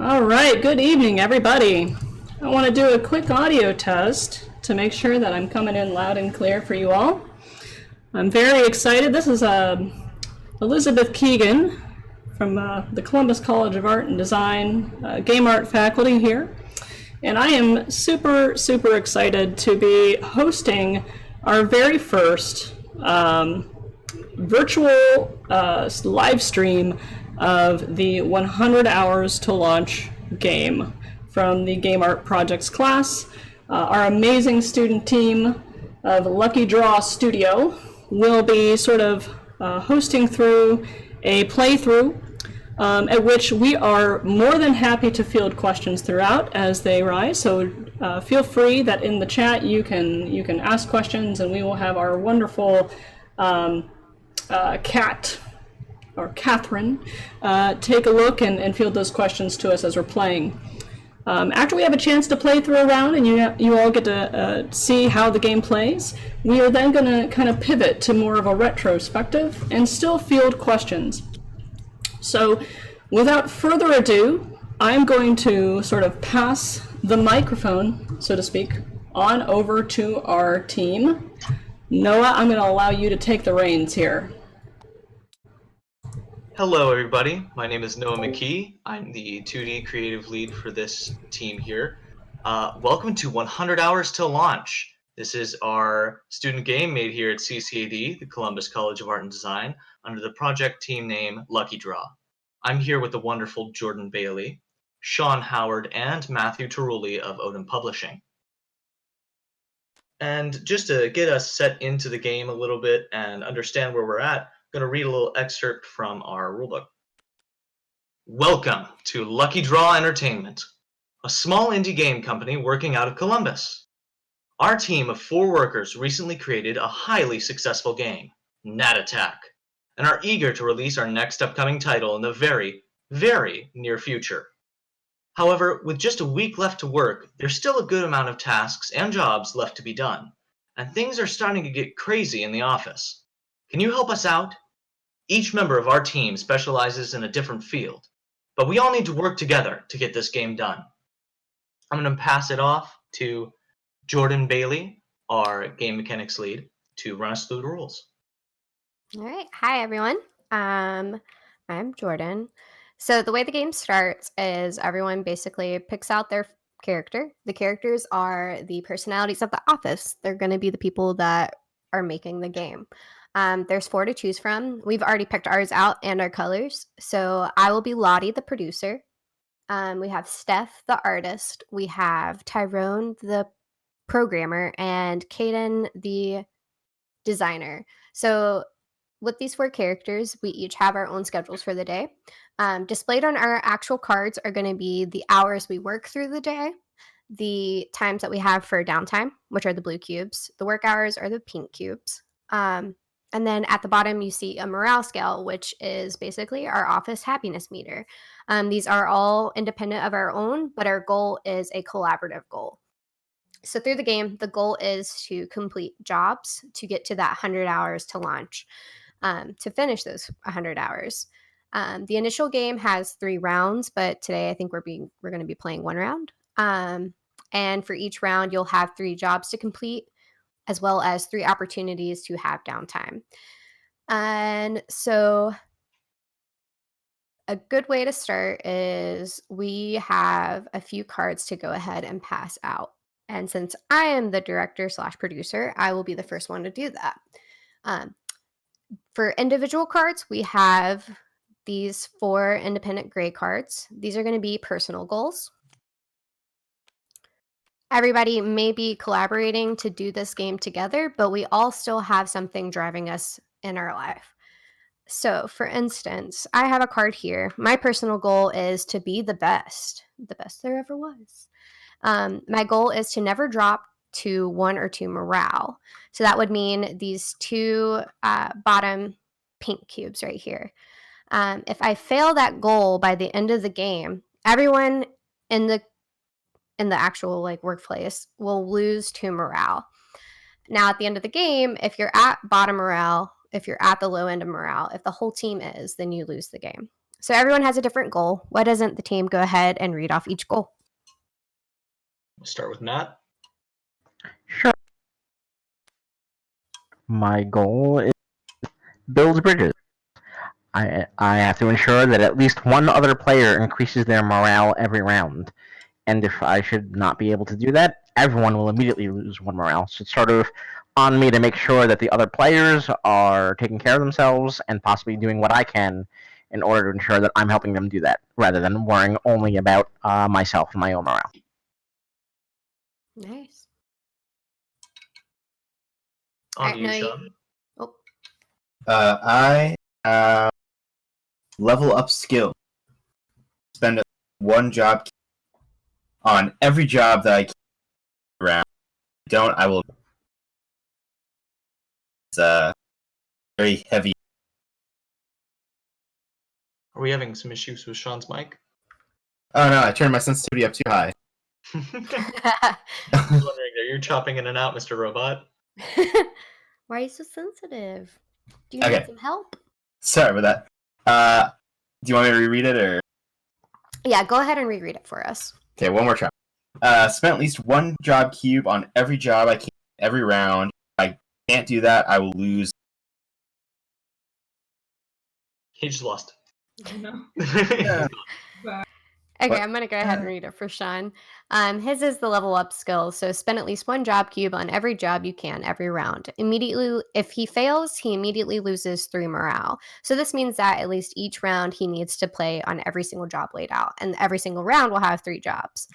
All right, good evening, everybody. I want to do a quick audio test to make sure that I'm coming in loud and clear for you all. I'm very excited. This is Elizabeth Keegan from the Columbus College of Art and Design, game art faculty here. And I am super excited to be hosting our very first virtual live stream of the 100 Hours to Launch game from the Game Art Projects class. Our amazing student team of Lucky Draw Studio will be sort of hosting through a playthrough at which we are more than happy to field questions throughout as they rise. So feel free that in the chat you can ask questions, and we will have our wonderful Kat or Catherine take a look and field those questions to us as we're playing. After we have a chance to play through a round and you all get to see how the game plays, we are then going to kind of pivot to more of a retrospective and still field questions. So without further ado, I'm going to sort of pass the microphone, so to speak, on over to our team. Noah, I'm going to allow you to take the reins here. Hello, everybody. My name is Noah McKee. I'm the 2D creative lead for this team here. Welcome to 100 Hours to Launch. This is our student game made here at CCAD, the Columbus College of Art and Design, under the project team name Lucky Draw. I'm here with the wonderful Jordan Bailey, Sean Howard, and Matthew Tarulli of Odin Publishing. And just to get us set into the game a little bit and understand where we're at, I'm going to read a little excerpt from our rulebook. Welcome to Lucky Draw Entertainment, a small indie game company working out of Columbus. Our team of 4 workers recently created a highly successful game, Gnat Attack, and are eager to release our next upcoming title in the very, very near future. However, with just a week left to work, there's still a good amount of tasks and jobs left to be done, and things are starting to get crazy in the office. Can you help us out? Each member of our team specializes in a different field, but we all need to work together to get this game done. I'm going to pass it off to Jordan Bailey, our game mechanics lead, to run us through the rules. All right. Hi, everyone. I'm Jordan. So the way the game starts is everyone basically picks out their character. The characters are the personalities of the office. They're going to be the people that are making the game. There's 4 to choose from. We've already picked ours out and our colors. So I will be Lottie, the producer. We have Steph, the artist. We have Tyrone, the programmer, and Kaden, the designer. So with these 4 characters, we each have our own schedules for the day. Displayed on our actual cards are going to be the hours we work through the day, the times that we have for downtime, which are the blue cubes. The work hours are the pink cubes. And then at the bottom, you see a morale scale, which is basically our office happiness meter. These are all independent of our own, but our goal is a collaborative goal. So through the game, the goal is to complete jobs to get to that 100 hours to launch, to finish those 100 hours. The initial game has 3 rounds, but today I think we're going to be playing 1 round. And for each round, you'll have 3 jobs to complete, as well as 3 opportunities to have downtime. And so a good way to start is we have a few cards to go ahead and pass out. And since I am the director/producer, I will be the first one to do that. For individual cards, we have these 4 independent gray cards. These are going to be personal goals. Everybody may be collaborating to do this game together, but we all still have something driving us in our life. So, for instance, I have a card here. My personal goal is to be the best there ever was. My goal is to never drop to 1 or 2 morale. So that would mean these 2 bottom pink cubes right here. If I fail that goal by the end of the game, everyone in the actual workplace will lose 2 morale. Now at the end of the game, if you're at bottom morale, if you're at the low end of morale, if the whole team is, then you lose the game. So everyone has a different goal. Why doesn't the team go ahead and read off each goal? We'll start with Matt. Sure. My goal is build bridges. I have to ensure that at least one other player increases their morale every round. And if I should not be able to do that, everyone will immediately lose one morale. So it's sort of on me to make sure that the other players are taking care of themselves and possibly doing what I can in order to ensure that I'm helping them do that, rather than worrying only about myself and my own morale. Nice. On to you, no, Sean. Oh, I level up skill. Spend one job on every job that I keep around. If I don't, I will. It's very heavy. Are we having some issues with Sean's mic? Oh no, I turned my sensitivity up too high. I was wondering, are you chopping in and out, Mr. Robot? why are you so sensitive? Do you Okay. need some help? Sorry about that. Do you want me to reread it or? Yeah, go ahead and reread it for us. Okay, one more try. Spent at least one job cube on every job I can every round. If I can't do that, I will lose. He just lost. No. Okay, What? I'm going to go ahead and read it for Sean. His is the level up skill. So spend at least one job cube on every job you can every round. Immediately, if he fails, he immediately loses 3 morale. So this means that at least each round he needs to play on every single job laid out. And every single round will have 3 jobs.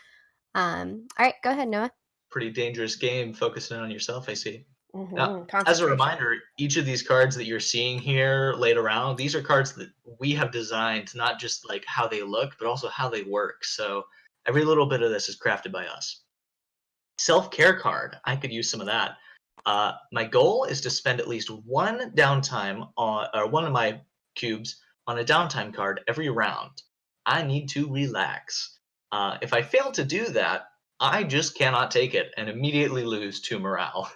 All right, go ahead, Noah. Pretty dangerous game, focusing on yourself, I see. Now, as a Concentration. reminder, each of these cards that you're seeing here laid around, these are cards that we have designed, not just like how they look, but also how they work. So every little bit of this is crafted by us. Self-care card, I could use some of that. My goal is to spend at least one downtime on, or one of my cubes on a downtime card every round. I need to relax. If I fail to do that, I just cannot take it and immediately lose 2 morale.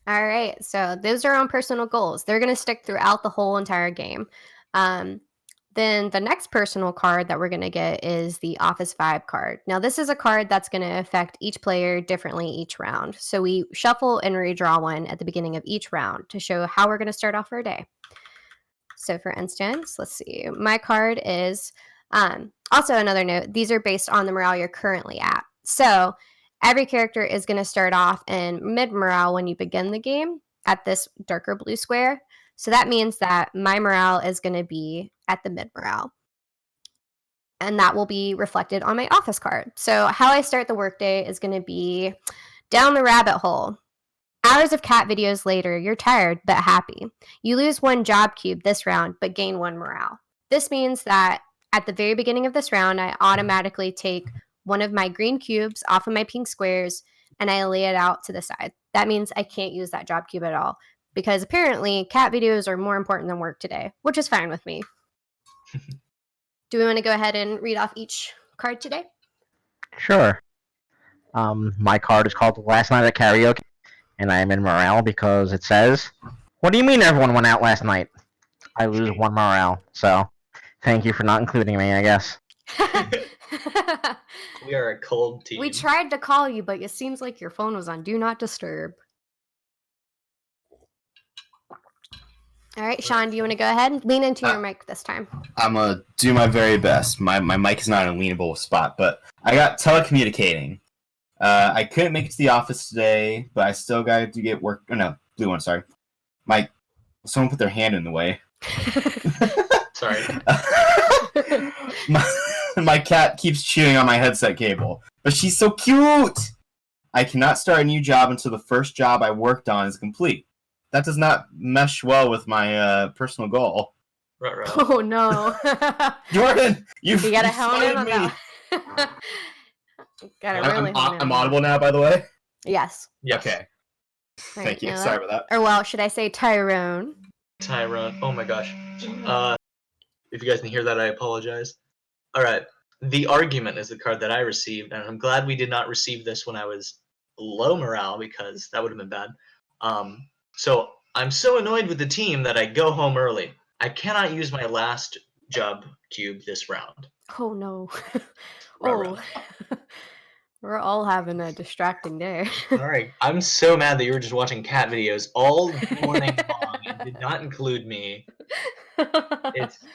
All right, so those are on personal goals. They're going to stick throughout the whole entire game. Then the next personal card that we're going to get is the Office Vibe card. Now, this is a card that's going to affect each player differently each round. So we shuffle and redraw one at the beginning of each round to show how we're going to start off our day. So for instance, let's see, my card is, also another note, these are based on the morale you're currently at. So every character is going to start off in mid morale when you begin the game at this darker blue square. So that means that my morale is going to be at the mid morale. And that will be reflected on my office card. So how I start the workday is going to be down the rabbit hole. Hours of cat videos later, you're tired but happy. You lose 1 job cube this round but gain 1 morale. This means that at the very beginning of this round, I automatically take one of my green cubes off of my pink squares and I lay it out to the side. That means I can't use that job cube at all because apparently cat videos are more important than work today, which is fine with me. Do we want to go ahead and read off each card today? Sure. My card is called Last Night at Karaoke, and I am in morale because it says, "What do you mean everyone went out last night?" I lose 1 morale, so thank you for not including me, I guess. We are a cold team. We tried to call you, but it seems like your phone was on Do Not Disturb. All right, Sean, do you want to go ahead and lean into your mic this time? I'm gonna do my very best. My mic is not in a leanable spot, but I got telecommunicating. I couldn't make it to the office today, but I still got to get work. Oh, no, blue one. Sorry, someone put their hand in the way. Sorry. my cat keeps chewing on my headset cable, but she's so cute. I cannot start a new job until the first job I worked on is complete. That does not mesh well with my personal goal. Right. Oh no. Jordan, you gotta hone in fired on me. that. Gotta really hone in I'm on audible now, by the way. that. Yes. Yes. Okay. All Thank you. Noah. Sorry about that. Or well, should I say Tyrone? Tyrone. Oh my gosh. If you guys can hear that, I apologize. All right. The Argument is the card that I received, and I'm glad we did not receive this when I was low morale because that would have been bad. So I'm so annoyed with the team that I go home early. I cannot use my last job cube this round. Oh no. Ruh-roh. Oh. We're all having a distracting day. All right. I'm so mad that you were just watching cat videos all morning long and did not include me.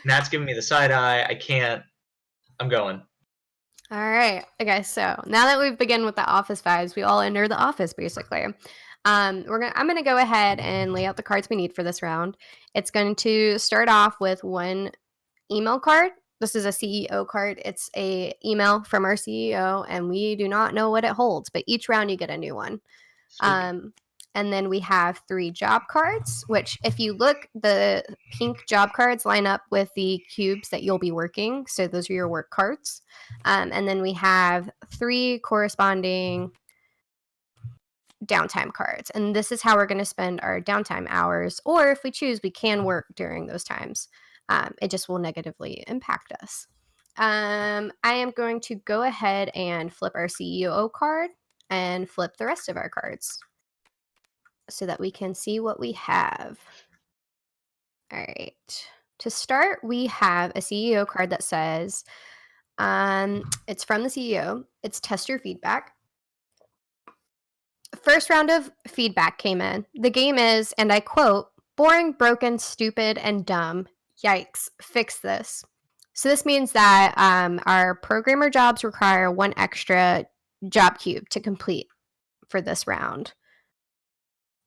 Matt's giving me the side eye. I can't. I'm going. All right. Okay, so now that we've begun with the office vibes, we all enter the office basically. I'm gonna go ahead and lay out the cards we need for this round. It's going to start off with one email card. This is a CEO card. It's a email from our CEO, and we do not know what it holds, but each round you get a new one. And then we have 3 job cards, which if you look, the pink job cards line up with the cubes that you'll be working. So those are your work cards. And then we have 3 corresponding downtime cards. And this is how we're going to spend our downtime hours. Or if we choose, we can work during those times. It just will negatively impact us. I am going to go ahead and flip our CEO card and flip the rest of our cards so that we can see what we have. All right. To start, we have a CEO card that says, it's from the CEO. It's test your feedback. First round of feedback came in. The game is, and I quote, boring, broken, stupid, and dumb. Yikes, fix this. So this means that our programmer jobs require 1 extra job cube to complete for this round.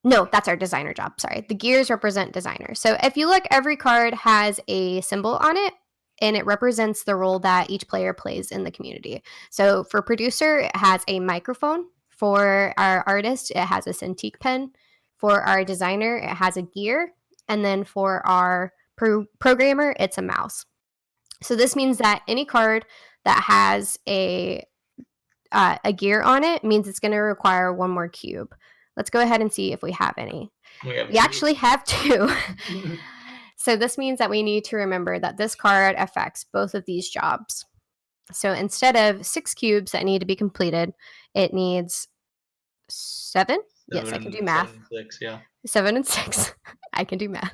No, that's our designer job. Sorry. The gears represent designer. So if you look, every card has a symbol on it, and it represents the role that each player plays in the community. So for producer, it has a microphone. For our artist, it has a Cintiq pen. For our designer, it has a gear. And then for our programmer, it's a mouse. So this means that any card that has a gear on it means it's going to require 1 more cube. Let's go ahead and see if we have any. We actually have 2. So this means that we need to remember that this card affects both of these jobs. So instead of 6 cubes that need to be completed, it needs 7. Yes, I can do math. 7 and 6, yeah. 7 and 6. I can do math.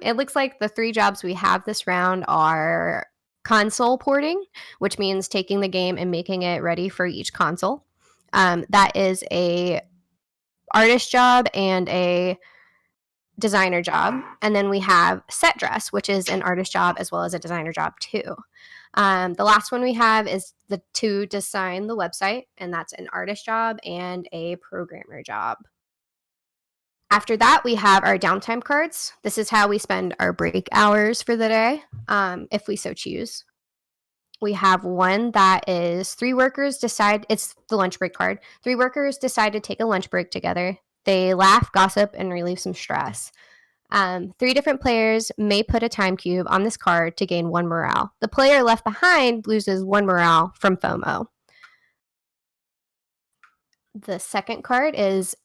It looks like the 3 jobs we have this round are console porting, which means taking the game and making it ready for each console. That is a artist job and a designer job. And then we have set dress, which is an artist job as well as a designer job too. The last one we have is to design the website, and that's an artist job and a programmer job. After that, we have our downtime cards. This is how we spend our break hours for the day, if we so choose. We have one that is 3 workers decide, it's the lunch break card. 3 workers decide to take a lunch break together. They laugh, gossip, and relieve some stress. 3 different players may put a time cube on this card to gain 1 morale. The player left behind loses 1 morale from FOMO. The second card is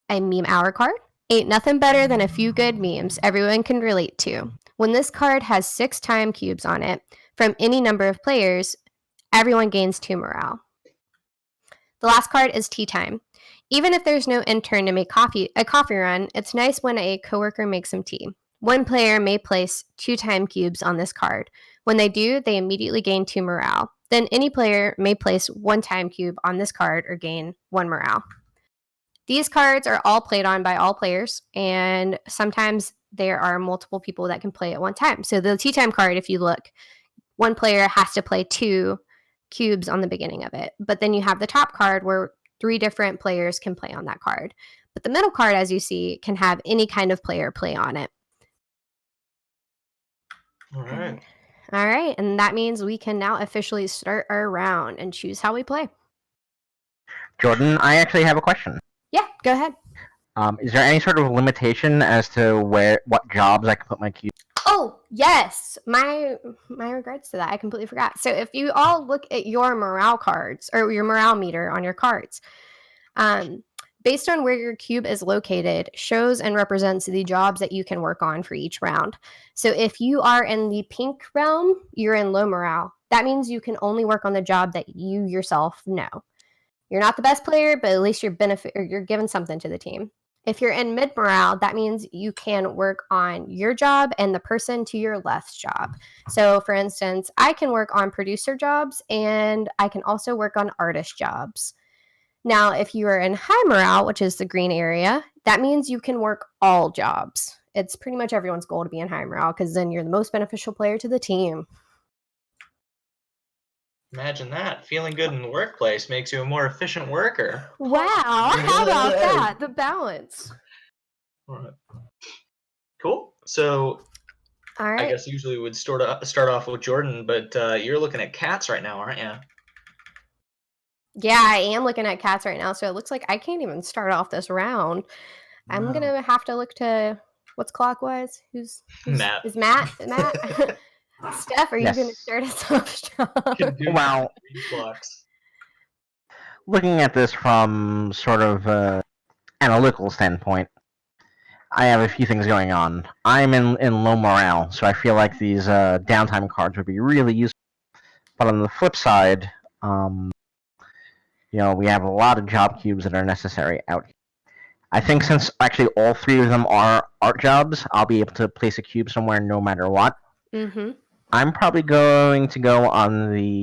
a meme hour card. Ain't nothing better than a few good memes everyone can relate to. When this card has 6 time cubes on it, from any number of players, everyone gains 2 morale. The last card is tea time. Even if there's no intern to make a coffee run, it's nice when a coworker makes some tea. 1 player may place 2 time cubes on this card. When they do, they immediately gain 2 morale. Then any player may place 1 time cube on this card or gain 1 morale. These cards are all played on by all players, and sometimes there are multiple people that can play at one time. So the tea time card, if you look, 1 player has to play 2 cubes on the beginning of it. But then you have the top card where 3 different players can play on that card. But the middle card, as you see, can have any kind of player play on it. All right. All right, and that means we can now officially start our round and choose how we play. Jordan, I actually have a question. Yeah, go ahead. Is there any sort of limitation as to what jobs I can put my cube? Oh, yes. My regards to that. I completely forgot. So if you all look at your morale cards or your morale meter on your cards, based on where your cube is located, shows and represents the jobs that you can work on for each round. So if you are in the pink realm, you're in low morale. That means you can only work on the job that you yourself know. You're not the best player, but at least you're given something to the team. If you're in mid morale, that means you can work on your job and the person to your left's job. So, for instance, I can work on producer jobs and I can also work on artist jobs. Now, if you are in high morale, which is the green area, that means you can work all jobs. It's pretty much everyone's goal to be in high morale because then you're the most beneficial player to the team. Imagine that. Feeling good in the workplace makes you a more efficient worker. Wow, how about that? The balance. All right. Cool. So All I right. guess usually we would start off with Jordan, but you're looking at cats right now, aren't you? Yeah, I am looking at cats right now, so it looks like I can't even start off this round. I'm gonna have to look to what's clockwise? Who's Matt. Is Matt? Steph, are you gonna Yes. start us off? Can do Wow. reflux. Looking at this from sort of analytical standpoint, I have a few things going on. I'm in low morale, so I feel like these downtime cards would be really useful. But on the flip side, we have a lot of job cubes that are necessary out here. I think since actually all 3 of them are art jobs, I'll be able to place a cube somewhere no matter what. Mm-hmm. I'm probably going to go on the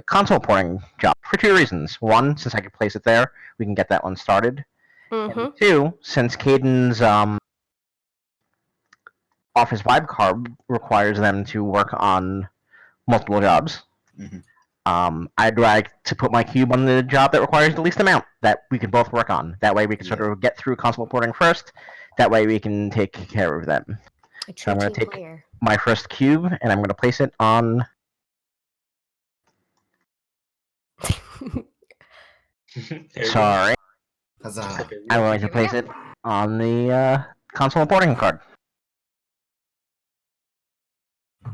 console porting job for 2 reasons. One, since I can place it there, we can get that one started. Mm-hmm. And 2, since Caden's office vibe card requires them to work on multiple jobs, I'd like to put my cube on the job that requires the least amount that we can both work on. That way we can sort of get through console porting first. That way we can take care of them. So I'm going to take my first cube and I'm going to place it on. Sorry. Huzzah. I'm going to place it on the console porting card. All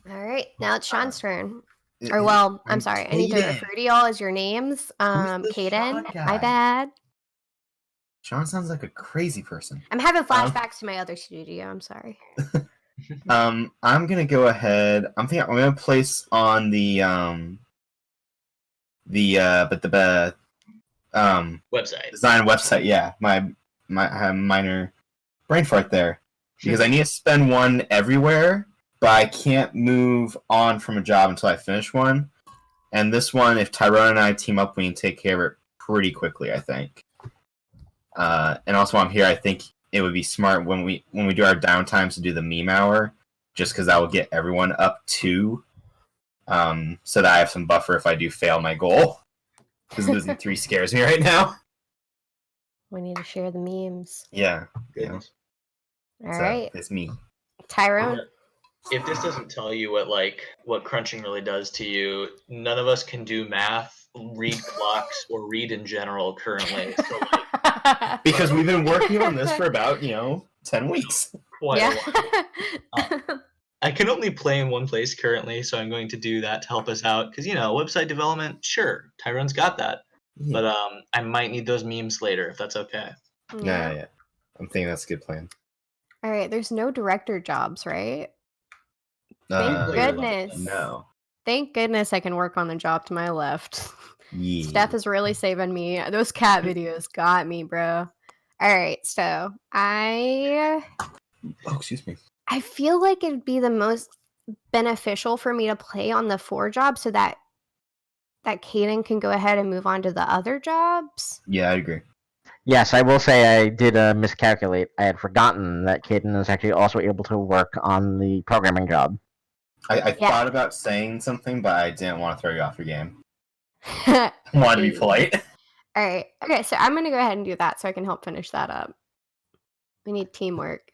right, now it's Sean's turn. Or well, I'm sorry. I need to refer to y'all as your names. Caden, my bad. Sean sounds like a crazy person. I'm having flashbacks to my other studio. I'm sorry. I'm gonna go ahead. I'm gonna place on the website design website. Yeah, my minor brain fart there because I need to spend one everywhere, but I can't move on from a job until I finish one. And this one, if Tyrone and I team up, we can take care of it pretty quickly, I think. And also, while I'm here, I think it would be smart when we do our downtimes to do the meme hour, just because that will get everyone up to, so that I have some buffer if I do fail my goal. Because losing 3 scares me right now. We need to share the memes. Yeah. Goodness. All right. It's me. Tyrone. If this doesn't tell you what crunching really does to you, none of us can do math, read clocks, or read in general currently. So because we've been working on this for about 10 weeks. Quite a while. I can only play in one place currently, so I'm going to do that to help us out. Because website development, sure, Tyrone's got that, but I might need those memes later if that's okay. Yeah. I'm thinking that's a good plan. All right. There's no director jobs, right? Thank goodness. No. Thank goodness I can work on the job to my left. Yeah. Steph is really saving me. Those cat videos got me, bro. All right, so Oh, excuse me. I feel like it'd be the most beneficial for me to play on the 4 job so that Caden can go ahead and move on to the other jobs. Yeah, I agree. Yes, I will say I did miscalculate. I had forgotten that Caden is actually also able to work on the programming job. I thought about saying something, but I didn't want to throw you off your game. I wanted to be polite. All right. Okay, so I'm going to go ahead and do that so I can help finish that up. We need teamwork.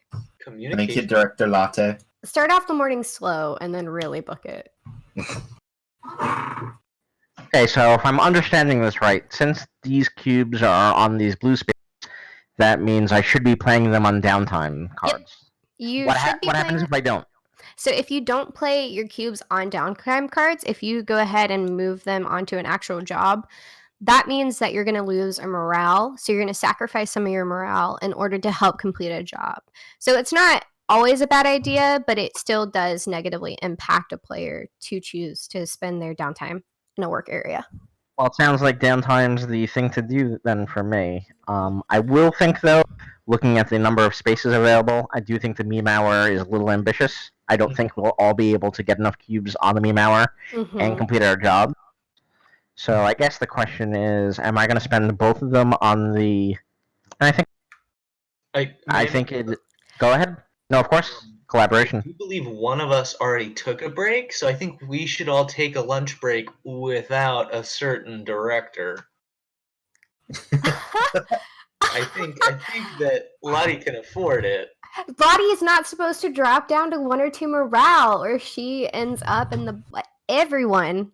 Thank you, Director Latte. Start off the morning slow and then really book it. Okay, so if I'm understanding this right, since these cubes are on these blue spaces, that means I should be playing them on downtime cards. What happens if I don't? So if you don't play your cubes on downtime cards, if you go ahead and move them onto an actual job, that means that you're going to lose a morale. So you're going to sacrifice some of your morale in order to help complete a job. So it's not always a bad idea, but it still does negatively impact a player to choose to spend their downtime in a work area. Well, it sounds like downtime's the thing to do then for me. I will think, though, looking at the number of spaces available, I do think the meme hour is a little ambitious. I don't think we'll all be able to get enough cubes on the meme hour and Mhm. complete our job. So I guess the question is, am I going to spend both of them on the... And I think it... Go ahead. No, of course. I Collaboration. do believe one of us already took a break, so I think we should all take a lunch break without a certain director. I think that Lottie can afford it. Lottie is not supposed to drop down to 1 or 2 morale, or she ends up in the. Everyone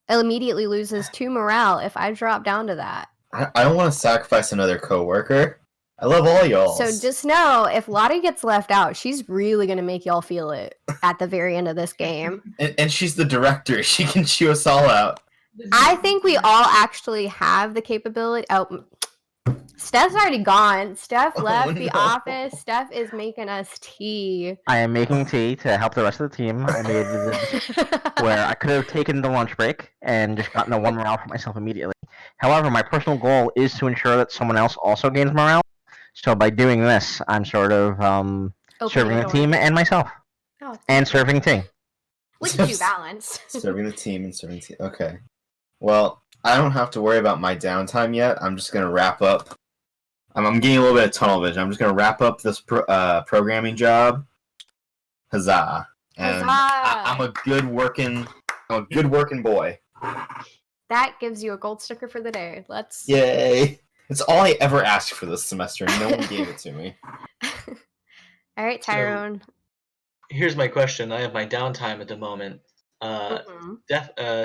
immediately loses 2 morale if I drop down to that. I don't want to sacrifice another coworker. I love all y'all. So just know, if Lottie gets left out, she's really gonna make y'all feel it at the very end of this game. And she's the director. She can chew us all out. I think we all actually have the capability. Oh, Steph's already gone. Steph left the no. office. Steph is making us tea. I am making tea to help the rest of the team. I made this where I could have taken the lunch break and just gotten a 1 morale for myself immediately. However, my personal goal is to ensure that someone else also gains morale. So by doing this, I'm sort of serving the team and myself. Oh, And serving tea. look at you balance. Serving the team and serving the team. Okay. Well, I don't have to worry about my downtime yet. I'm just going to wrap up. I'm getting a little bit of tunnel vision. I'm just going to wrap up this programming job. Huzzah. And Huzzah. I'm a good working boy. That gives you a gold sticker for the day. Let's. Yay. It's all I ever asked for this semester, and no one gave it to me. All right, Tyrone. Here's my question. I have my downtime at the moment.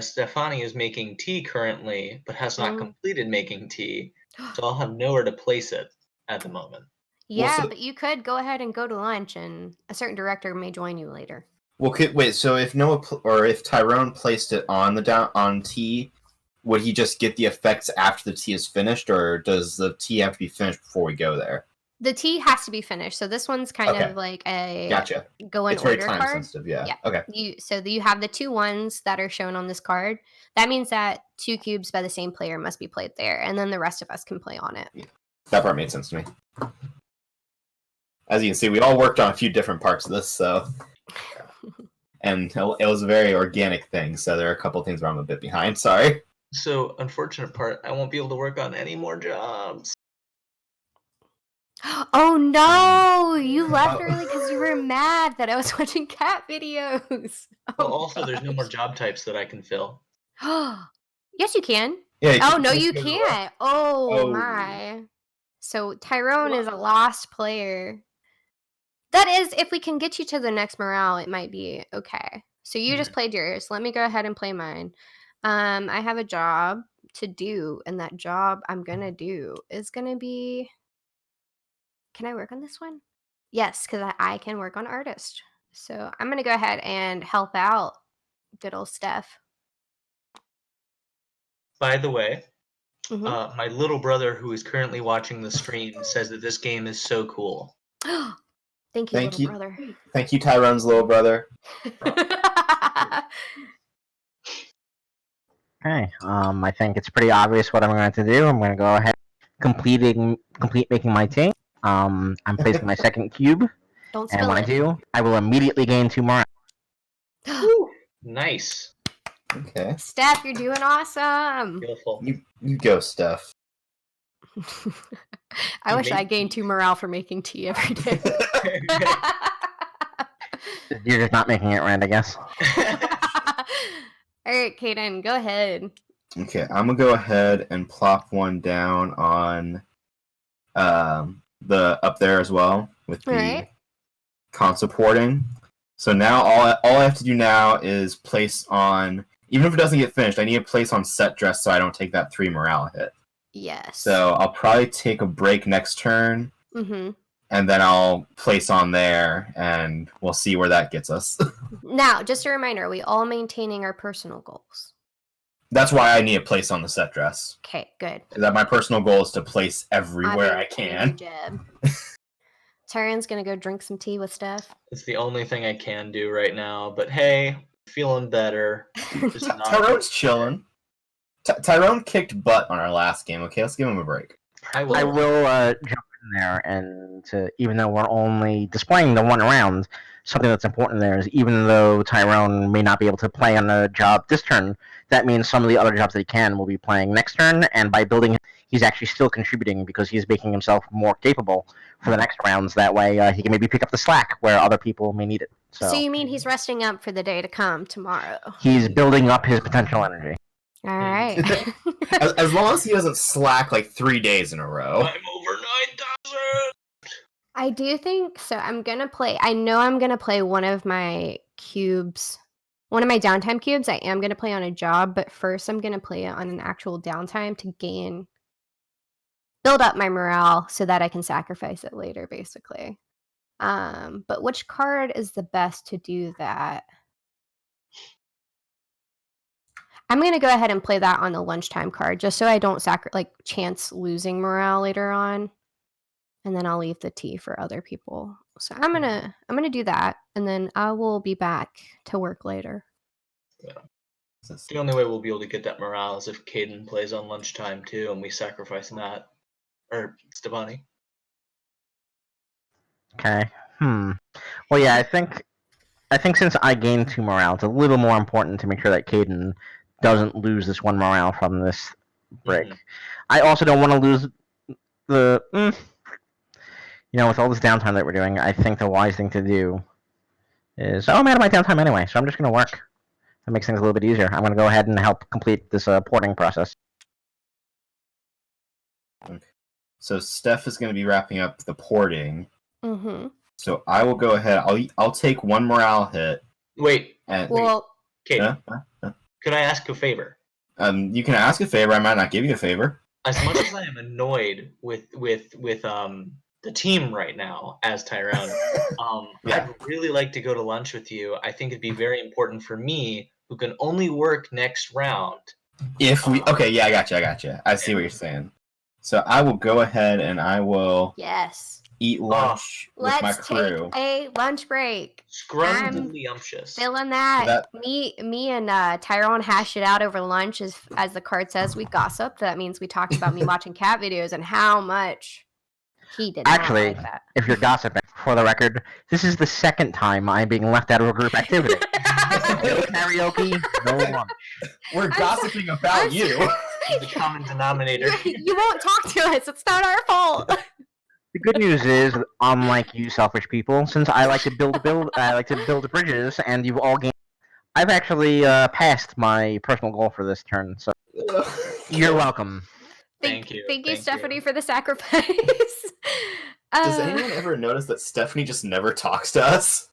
Stefani is making tea currently, but has not completed making tea, so I'll have nowhere to place it at the moment. Yeah, but you could go ahead and go to lunch, and a certain director may join you later. Well, wait. So if if Tyrone placed it on tea, would he just get the effects after the tea is finished, or does the tea have to be finished before we go there? The tea has to be finished, so this one's kind of like a Gotcha. go in It's very order time card. sensitive. Yeah. Okay. You have the 2 ones that are shown on this card. That means that 2 cubes by the same player must be played there, and then the rest of us can play on it. That part made sense to me. As you can see, we all worked on a few different parts of this, so. And it was a very organic thing, so there are a couple of things where I'm a bit behind. Sorry. So, unfortunate part, I won't be able to work on any more jobs. Oh no! You left early because you were mad that I was watching cat videos. Well, also, there's no more job types that I can fill. Yes, you can. Yeah. Oh no, you can't. Oh my. So Tyrone is a lost player. That is, if we can get you to the next morale, it might be okay. So you just played yours. Let me go ahead and play mine. I have a job to do, and that job I'm gonna do is gonna be. Can I work on this one? Yes, because I can work on artist. So I'm gonna go ahead and help out good old Steph. By the way, my little brother, who is currently watching the stream, says that this game is so cool. Thank you, little brother. Thank you, Tyrone's little brother. Okay. I think it's pretty obvious what I'm going to do. I'm going to go ahead complete making my tea. I'm placing my second cube. Don't spill And when it. I do, I will immediately gain 2 morale. Nice. Okay. Steph, you're doing awesome. Beautiful. You go, Steph. I wish I gained 2 morale for making tea every day. You're just not making it right, I guess. All right, Kaden, go ahead. Okay, I'm gonna go ahead and plop one down on the up there as well with the console porting. So now all I have to do now is place on, even if it doesn't get finished, I need to place on set dress so I don't take that 3 morale hit. Yes. So I'll probably take a break next turn, and then I'll place on there, and we'll see where that gets us. Now, just a reminder, are we all maintaining our personal goals? That's why I need a place on the set dress. Okay, good. That my personal goal is to place everywhere I can. Tyron's gonna go drink some tea with Steph. It's the only thing I can do right now, but hey, feeling better. Tyrone's chilling. Tyrone kicked butt on our last game. Okay, let's give him a break. I I will. will jump in there, and even though we're only displaying the one round, something that's important there is even though Tyrone may not be able to play on a job this turn, that means some of the other jobs that he can will be playing next turn, and by building him, he's actually still contributing because he's making himself more capable for the next rounds. That way he can maybe pick up the slack where other people may need it. So you mean he's resting up for the day to come tomorrow? He's building up his potential energy. All right. As long as he doesn't slack like 3 days in a row. I'm over 9,000. I do think so. I know I'm gonna play one of my cubes, one of my downtime cubes. I am gonna play on a job, but first I'm gonna play it on an actual downtime to build up my morale so that I can sacrifice it later, basically. But which card is the best to do that? I'm gonna go ahead and play that on the lunchtime card, just so I don't chance losing morale later on. And then I'll leave the tea for other people. So I'm gonna do that, and then I will be back to work later. The only way we'll be able to get that morale is if Caden plays on lunchtime too, and we sacrifice Matt or Stefani. Okay. Well, yeah, I think since I gained 2 morale, it's a little more important to make sure that Caden doesn't lose this 1 morale from this break. I also don't want to lose the. With all this downtime that we're doing, I think the wise thing to do is, I'm out of my downtime anyway, so I'm just going to work. That makes things a little bit easier. I'm going to go ahead and help complete this porting process. Okay. So Steph is going to be wrapping up the porting. Mm-hmm. So I will go ahead. I'll take 1 morale hit. Wait, And Well, Caden, could I ask a favor? you can ask a favor. I might not give you a favor. As much as I am annoyed with the team right now as Tyrone, Yeah. I'd really like to go to lunch with you. I think it'd be very important for me, who can only work next round. Okay, yeah, I got you. I see what you're saying. So I will go ahead and I will yes. eat lunch with my Let's crew. take a lunch break. Scrumdiddlyumptious. Feeling that. Me and Tyrone hashed it out over lunch, as the card says. We gossiped. That means we talked about me watching cat videos and how much he did Actually, not like that. if you're gossiping, for the record, this is the second time I'm being left out of a group activity. No karaoke, no lunch. We're gossiping I'm about you. The common denominator. You won't talk to us. It's not our fault. The good news is, unlike you selfish people, since I like to build bridges, and you've all gained, I've actually passed my personal goal for this turn. So you're welcome. Thank you. Thank you, Thank Stephanie, you. for the sacrifice. Does anyone ever notice that Stephanie just never talks to us?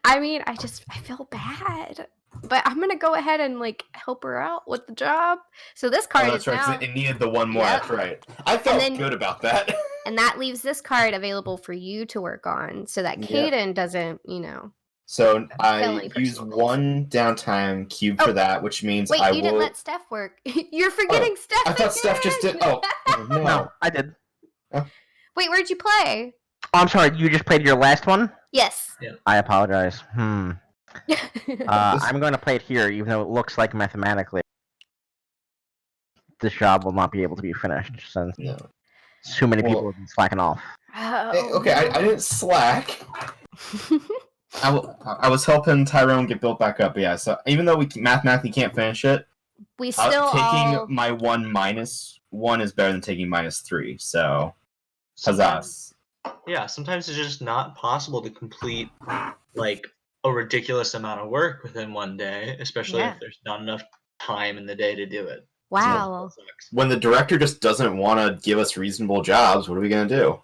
I mean, I feel bad, but I'm gonna go ahead and help her out with the job. So this card That's is right. 'Cause now, it needed the 1 more. Yep. That's right. I felt then- good about that. and that leaves this card available for you to work on, so that Yep. Caden doesn't, So I Felony use personal 1 downtime cube for that, which means Wait, I you will. didn't let Steph work. You're forgetting Steph. I thought Steph just did. again! Oh, no. No, I did. Wait, where'd you play? Oh, I'm sorry, you just played your last one? Yes. I apologize. I'm going to play it here, even though it looks like mathematically this job will not be able to be finished, since No. too many people have been slacking off. Okay, I didn't slack. I was helping Tyrone get built back up, but yeah. So even though we mathematically can't finish it, We still taking all... my 1 -1 is better than taking -3. So, huzzah! Yeah, sometimes it's just not possible to complete a ridiculous amount of work within one day, especially Yeah. if there's not enough time in the day to do it. Wow. So that sucks. When the director just doesn't want to give us reasonable jobs, what are we gonna do?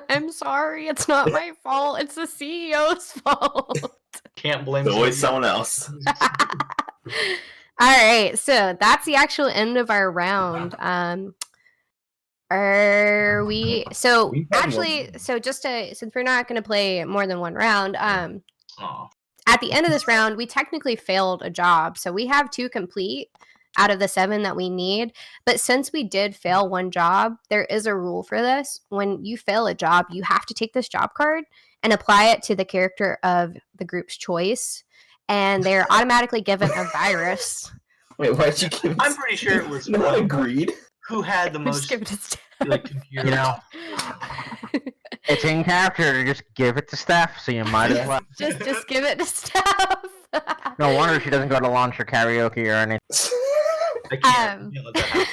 I'm sorry. It's not my fault. It's the CEO's fault. Can't blame There's always somebody someone else. All right. So that's the actual end of our round. Are we? So We've had actually, since we're not going to play more than 1 round, Aw. at the end of this round, we technically failed a job. So we have 2 complete out of the 7 that we need. But since we did fail 1 job, there is a rule for this. When you fail a job, you have to take this job card and apply it to the character of the group's choice. And they're automatically given a virus. Wait, why'd you give? I'm pretty sure it was No one agreed. who had the We just most give it to Steph. like computer. You know, it's in character. Just give it to Steph, so you might as well. just give it to Steph. No wonder she doesn't go to lunch or karaoke or anything. I can't let that happen.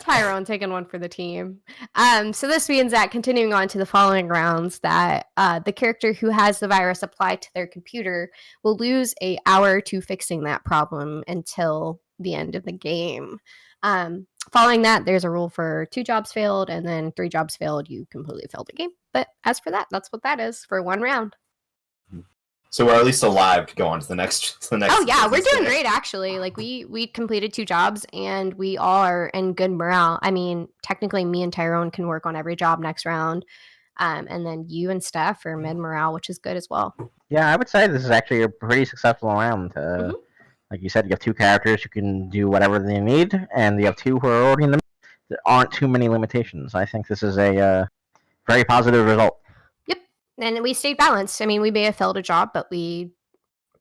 Tyrone taking one for the team. So this means that continuing on to the following rounds, that the character who has the virus applied to their computer will lose an hour to fixing that problem until the end of the game. Following that, there's a rule for 2 jobs failed, and then 3 jobs failed, you completely failed the game. But as for that, that's what that is for 1 round. So we're at least alive to go on to the next. Oh yeah, we're business doing day. great actually. Like we completed 2 jobs and we all are in good morale. I mean, technically me and Tyrone can work on every job next round. And then you and Steph are mid morale, which is good as well. Yeah, I would say this is actually a pretty successful round. Like you said, you have 2 characters who can do whatever they need, and you have 2 who are already in the. There aren't too many limitations. I think this is a very positive result. Yep. And we stayed balanced. I mean, we may have failed a job, but we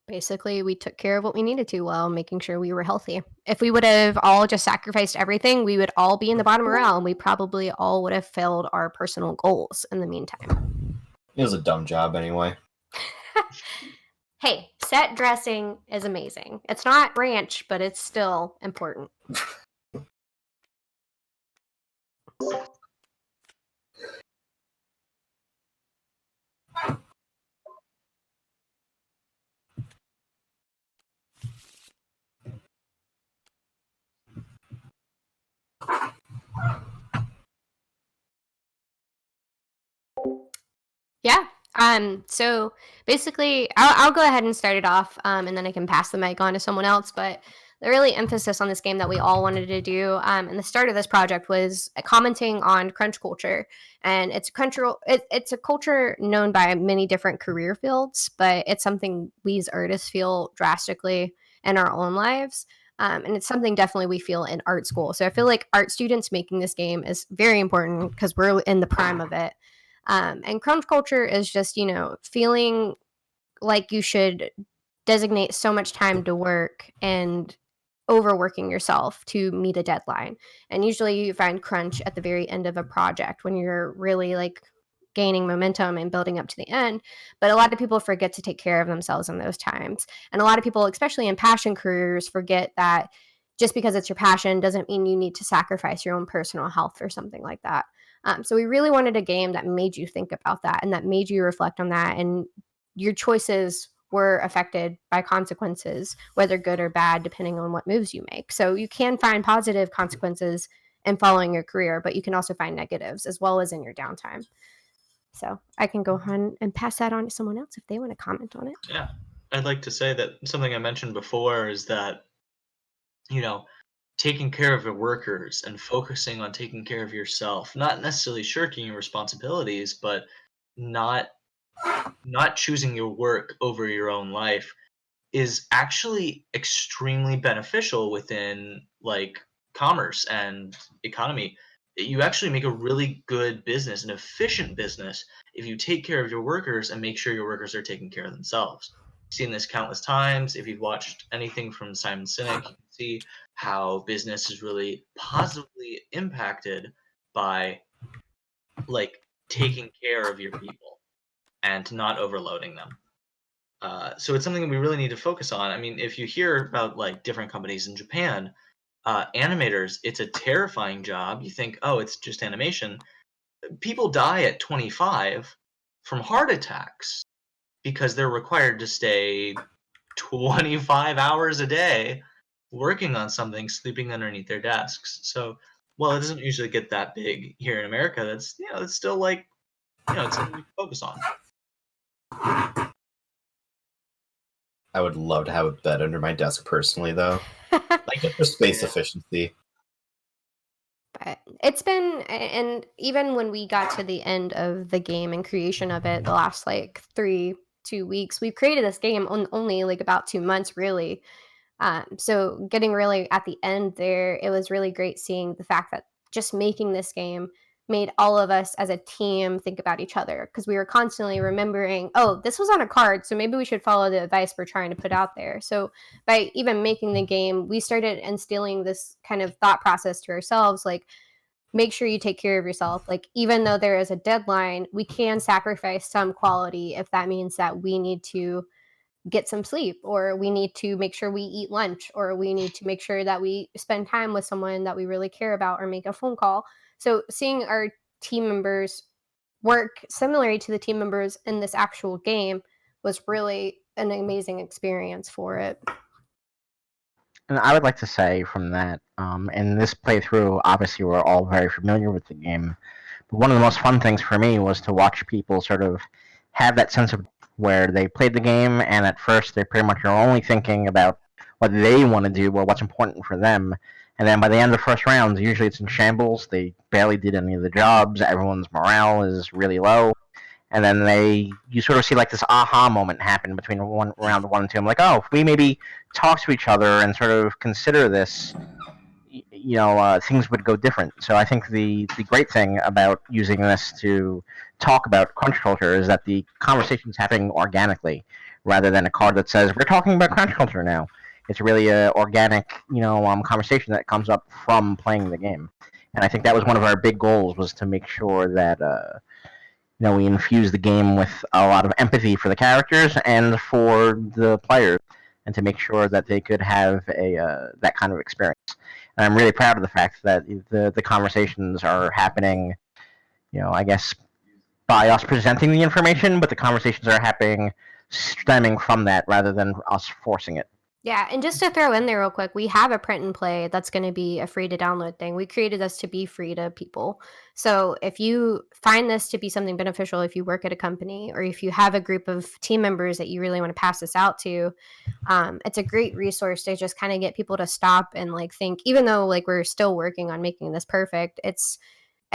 took care of what we needed to while making sure we were healthy. If we would have all just sacrificed everything, we would all be in the bottom morale, and we probably all would have failed our personal goals in the meantime. It was a dumb job anyway. Hey, set dressing is amazing. It's not ranch, but it's still important. Yeah. So basically, I'll go ahead and start it off, and then I can pass the mic on to someone else. But the really emphasis on this game that we all wanted to do, and the start of this project was commenting on crunch culture, and it's a culture known by many different career fields, but it's something we as artists feel drastically in our own lives. And it's something definitely we feel in art school. So I feel like art students making this game is very important because we're in the prime of it. And crunch culture is just, feeling like you should designate so much time to work and overworking yourself to meet a deadline. And usually you find crunch at the very end of a project when you're really like gaining momentum and building up to the end. But a lot of people forget to take care of themselves in those times. And a lot of people, especially in passion careers, forget that just because it's your passion doesn't mean you need to sacrifice your own personal health or something like that. So we really wanted a game that made you think about that and that made you reflect on that. And your choices were affected by consequences, whether good or bad, depending on what moves you make. So you can find positive consequences in following your career, but you can also find negatives as well as in your downtime. So I can go on and pass that on to someone else if they want to comment on it. Yeah, I'd like to say that something I mentioned before is that, taking care of your workers and focusing on taking care of yourself, not necessarily shirking your responsibilities, but not choosing your work over your own life is actually extremely beneficial within like commerce and economy. You actually make a really good business, an efficient business, if you take care of your workers and make sure your workers are taking care of themselves. I've seen this countless times. If you've watched anything from Simon Sinek, you can see how business is really positively impacted by like taking care of your people and not overloading them. So it's something that we really need to focus on. I mean, if you hear about like different companies in Japan, animators, it's a terrifying job. You think, oh, it's just animation. People die at 25 from heart attacks because they're required to stay 25 hours a day working on something, sleeping underneath their desks. So, well, it doesn't usually get that big here in America. That's it's still like it's something we focus on. I would love to have a bed under my desk personally, though. Like just for space efficiency. But it's been, and even when we got to the end of the game and creation of it, the last like 2 weeks, we've created this game only like about 2 months, really. So getting really at the end there, it was really great seeing the fact that just making this game made all of us as a team think about each other, because we were constantly remembering, oh, this was on a card, so maybe we should follow the advice we're trying to put out there. So by even making the game, we started instilling this kind of thought process to ourselves, like, make sure you take care of yourself. Like, even though there is a deadline, we can sacrifice some quality if that means that we need to get some sleep, or we need to make sure we eat lunch, or we need to make sure that we spend time with someone that we really care about, or make a phone call. So seeing our team members work similarly to the team members in this actual game was really an amazing experience for it. And I would like to say from that, in this playthrough, obviously we're all very familiar with the game, but one of the most fun things for me was to watch people sort of have that sense of where they played the game, and at first they pretty much are only thinking about what they want to do or what's important for them, and then by the end of the first round, usually it's in shambles, they barely did any of the jobs, everyone's morale is really low, and then you sort of see like this aha moment happen between round 1 and 2. I'm like, oh, if we maybe talk to each other and sort of consider this, things would go different. So I think the great thing about using this to talk about crunch culture is that the conversation's happening organically, rather than a card that says we're talking about crunch culture now. It's really a organic, conversation that comes up from playing the game, and I think that was one of our big goals, was to make sure that we infuse the game with a lot of empathy for the characters and for the players, and to make sure that they could have that kind of experience. And I'm really proud of the fact that the conversations are happening, I guess, by us presenting the information, but the conversations are happening stemming from that rather than us forcing it. Yeah, and just to throw in there real quick, we have a print and play that's going to be a free to download thing. We created this to be free to people. So if you find this to be something beneficial, if you work at a company, or if you have a group of team members that you really want to pass this out to, it's a great resource to just kind of get people to stop and like think, even though like we're still working on making this perfect, it's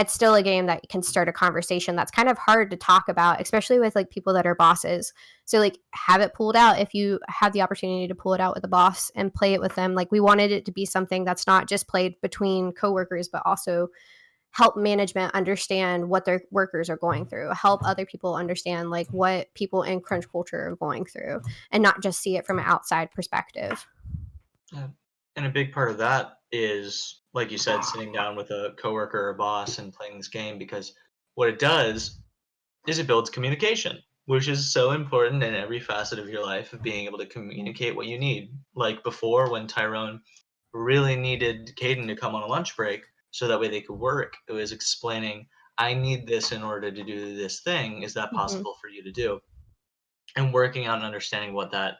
still a game that can start a conversation that's kind of hard to talk about, especially with like people that are bosses. So like, have it pulled out if you have the opportunity to pull it out with a boss and play it with them. Like, we wanted it to be something that's not just played between coworkers, but also help management understand what their workers are going through, help other people understand like what people in crunch culture are going through, and not just see it from an outside perspective. Yeah. And a big part of that is, like you said, sitting down with a coworker or boss and playing this game, because what it does is it builds communication, which is so important in every facet of your life, of being able to communicate what you need. Like before, when Tyrone really needed Caden to come on a lunch break so that way they could work, it was explaining, I need this in order to do this thing. Is that possible for you to do? And working out and understanding what that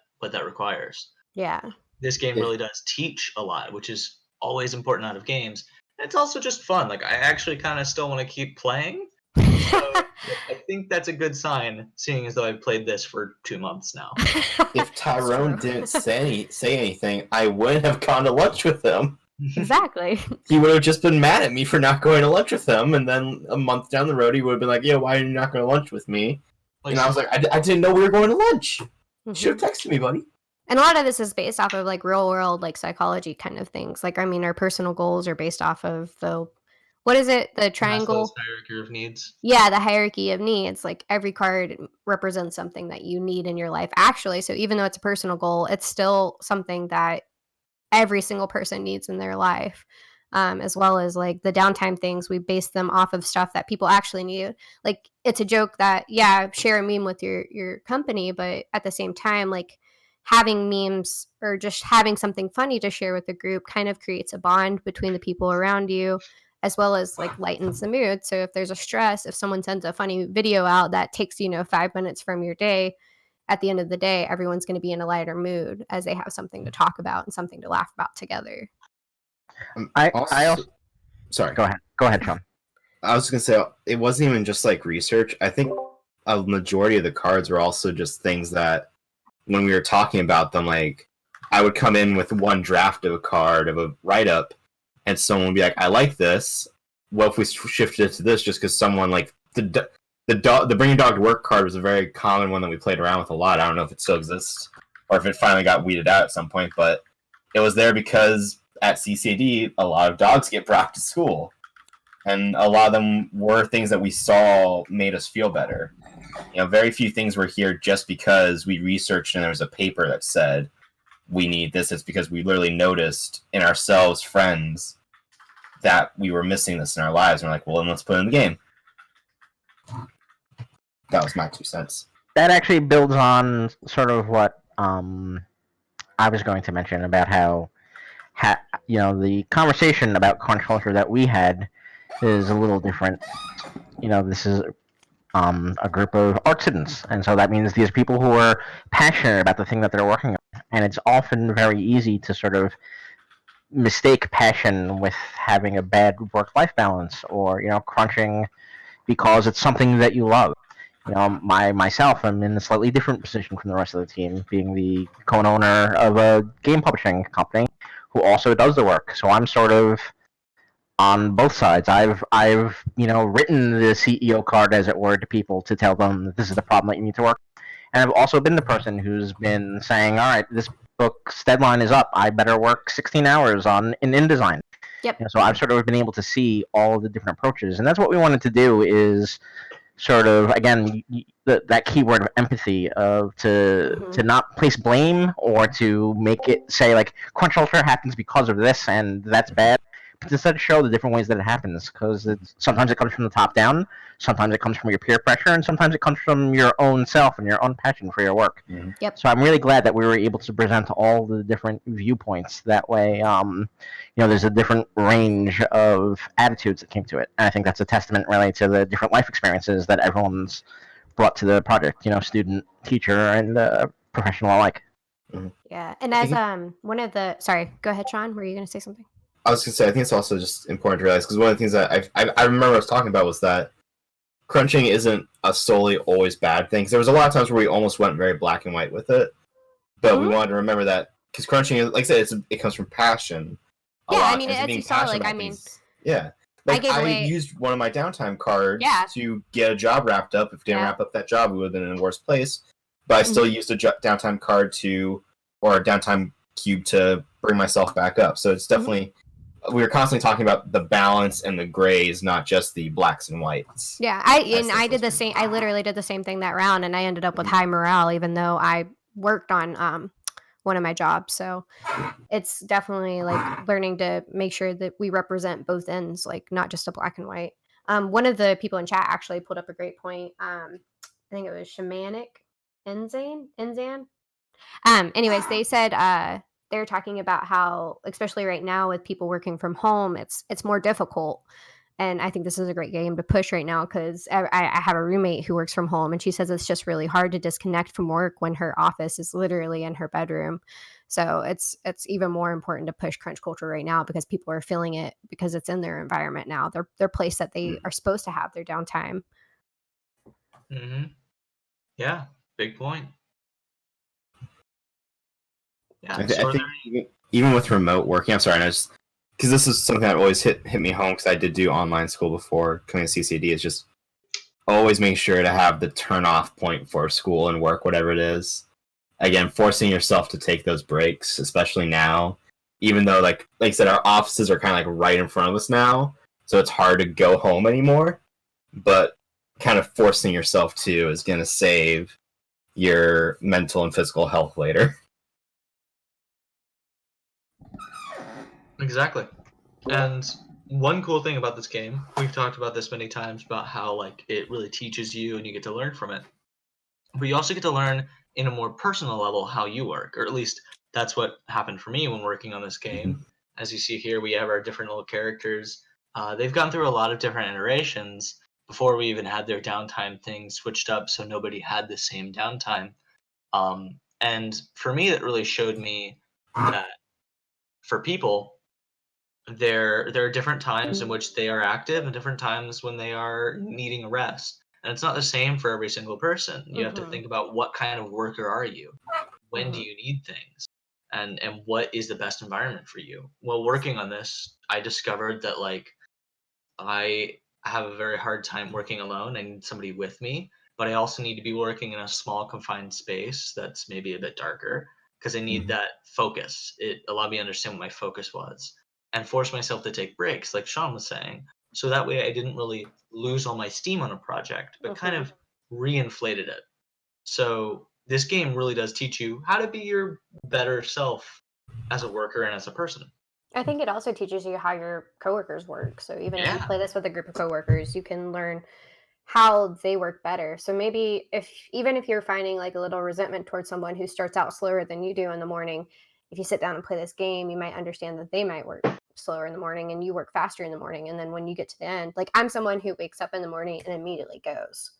requires. Yeah. This game really does teach a lot, which is always important out of games. And it's also just fun. Like, I actually kind of still want to keep playing. So I think that's a good sign, seeing as though I've played this for 2 months now. If Tyrone didn't say anything, I wouldn't have gone to lunch with him. Exactly. He would have just been mad at me for not going to lunch with him, and then a month down the road, he would have been like, "Yeah, why are you not going to lunch with me?" Like, and I was like, "I didn't know we were going to lunch. You should have texted me, buddy." And a lot of this is based off of like real world like psychology kind of things. Like, I mean, our personal goals are based off of what is it? The triangle? Maslow's hierarchy of needs. Yeah, the hierarchy of needs. Like, every card represents something that you need in your life, actually. So even though it's a personal goal, it's still something that every single person needs in their life. As well as like the downtime things, we base them off of stuff that people actually need. Like, it's a joke that, yeah, share a meme with your company, but at the same time, like, having memes or just having something funny to share with the group kind of creates a bond between the people around you, as well as like lightens the mood. So if there's a stress, if someone sends a funny video out that takes 5 minutes from your day, at the end of the day, everyone's going to be in a lighter mood as they have something to talk about and something to laugh about together. I also Sorry. Go ahead, Sean. I was going to say, it wasn't even just like research. I think a majority of the cards were also just things that, when we were talking about them, like, I would come in with one draft of a card, of a write-up, and someone would be like, I like this. What if we shifted it to this, just because someone, like, the Bring Your Dog to Work card was a very common one that we played around with a lot. I don't know if it still exists, or if it finally got weeded out at some point, but it was there because at CCAD, a lot of dogs get brought to school. and a lot of them were things that we saw made us feel better. Very few things were here just because we researched and there was a paper that said we need this. It's because we literally noticed in ourselves, friends, that we were missing this in our lives. And we're like, well, then let's put it in the game. That was my 2 cents. That actually builds on sort of what I was going to mention about how the conversation about crunch culture that we had is a little different. This is a group of art students, and so that means these people who are passionate about the thing that they're working on, and it's often very easy to sort of mistake passion with having a bad work-life balance or crunching because it's something that you love. Myself, I'm in a slightly different position from the rest of the team, being the co-owner of a game publishing company who also does the work. So I'm sort of on both sides. I've written the CEO card, as it were, to people to tell them that this is the problem that you need to work. And I've also been the person who's been saying, all right, this book's deadline is up. I better work 16 hours in InDesign. Yep. So I've sort of been able to see all of the different approaches. And that's what we wanted to do, is sort of, again, that keyword of empathy, to not place blame or to make it say, like, crunch culture happens because of this and that's bad. But instead show the different ways that it happens, because sometimes it comes from the top down, sometimes it comes from your peer pressure, and sometimes it comes from your own self and your own passion for your work. Mhm. Yep. So I'm really glad that we were able to present all the different viewpoints. That way, there's a different range of attitudes that came to it. And I think that's a testament, really, to the different life experiences that everyone's brought to the project. Student, teacher, and professional alike. Yeah, and as one of the sorry, go ahead, Sean. Were you going to say something? I was going to say, I think it's also just important to realize, because one of the things that I remember I was talking about was that crunching isn't a solely always bad thing. 'Cause there was a lot of times where we almost went very black and white with it, but we wanted to remember that, because crunching is, like I said, it comes from passion. Yeah, I mean, as you saw, like, I mean, yeah. Like, I used one of my downtime cards to get a job wrapped up. If it didn't wrap up that job, we would have been in a worse place. But I still used a downtime card or a downtime cube to bring myself back up. So it's definitely, we were constantly talking about the balance and the grays, not just the blacks and whites. Yeah, I did the same. I literally did the same thing that round, and I ended up with high morale, even though I worked on one of my jobs. So it's definitely like learning to make sure that we represent both ends, like not just a black and white. One of the people in chat actually pulled up a great point. I think it was Shamanic Enzan. Anyways, they said they're talking about how, especially right now with people working from home, it's more difficult. And I think this is a great game to push right now, because I have a roommate who works from home, and she says it's just really hard to disconnect from work when her office is literally in her bedroom. So it's even more important to push crunch culture right now, because people are feeling it because it's in their environment now, their place that they are supposed to have their downtime. Yeah, big point. Yeah, I think even with remote working, I'm sorry, because this is something that always hit me home, because I did do online school before coming to CCAD, is just always make sure to have the turn off point for school and work, whatever it is. Again, forcing yourself to take those breaks, especially now, even though, like I said, our offices are kind of like right in front of us now, so it's hard to go home anymore. But kind of forcing yourself to is going to save your mental and physical health later. Exactly. And one cool thing about this game, we've talked about this many times, about how, like, it really teaches you and you get to learn from it. But you also get to learn in a more personal level how you work, or at least that's what happened for me when working on this game. As you see here, we have our different little characters. They've gone through a lot of different iterations before we even had their downtime thing switched up, so nobody had the same downtime. And for me, it really showed me that for people, there are different times in which they are active and different times when they are needing a rest. And it's not the same for every single person. You have to think about, what kind of worker are you? When do you need things? And what is the best environment for you? While working on this, I discovered that, like, I have a very hard time working alone. I need somebody with me, but I also need to be working in a small confined space that's maybe a bit darker, because I need that focus. It allowed me to understand what my focus was and force myself to take breaks, like Sean was saying. So that way I didn't really lose all my steam on a project, but kind of reinflated it. So this game really does teach you how to be your better self as a worker and as a person. I think it also teaches you how your coworkers work. So even if you Yeah. play this with a group of coworkers, you can learn how they work better. So maybe even if you're finding like a little resentment towards someone who starts out slower than you do in the morning, if you sit down and play this game, you might understand that they might work slower in the morning and you work faster in the morning. And then when you get to the end, like I'm someone who wakes up in the morning and immediately goes.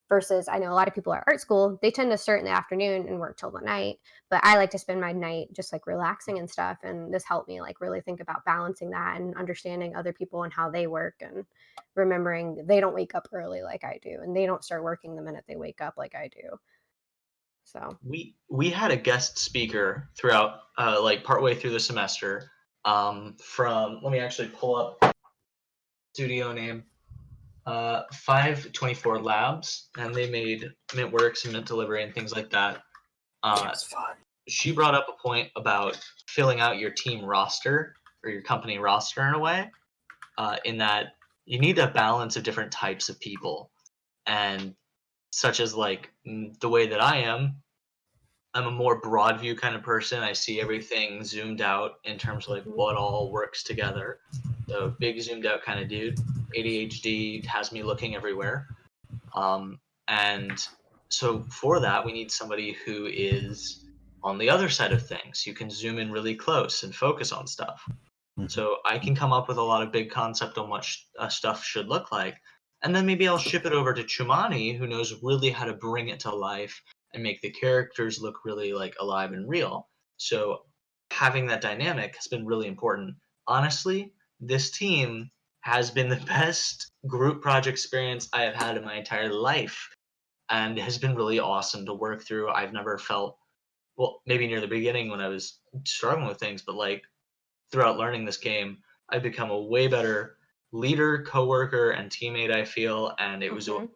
Versus I know a lot of people at art school, they tend to start in the afternoon and work till the night. But I like to spend my night just like relaxing and stuff. And this helped me like really think about balancing that and understanding other people and how they work and remembering they don't wake up early like I do. And they don't start working the minute they wake up like I do. So We had a guest speaker throughout like partway through the semester from, let me actually pull up studio name, 524 Labs, and they made Mintworks and Mint Delivery and things like that. It's fun. She brought up a point about filling out your team roster or your company roster in a way, in that you need a balance of different types of people, and such as like the way that I'm a more broad view kind of person. I see everything zoomed out in terms of like what all works together. So big zoomed out kind of dude. ADHD has me looking everywhere. And so for that, we need somebody who is on the other side of things. You can zoom in really close and focus on stuff. So I can come up with a lot of big concept on what stuff should look like. And then maybe I'll ship it over to Chumani, who knows really how to bring it to life and make the characters look really like alive and real. So having that dynamic has been really important. Honestly, this team has been the best group project experience I have had in my entire life, and has been really awesome to work through. I've never felt, well, maybe near the beginning when I was struggling with things, but like throughout learning this game, I've become a way better leader, coworker, and teammate, I feel, and it was an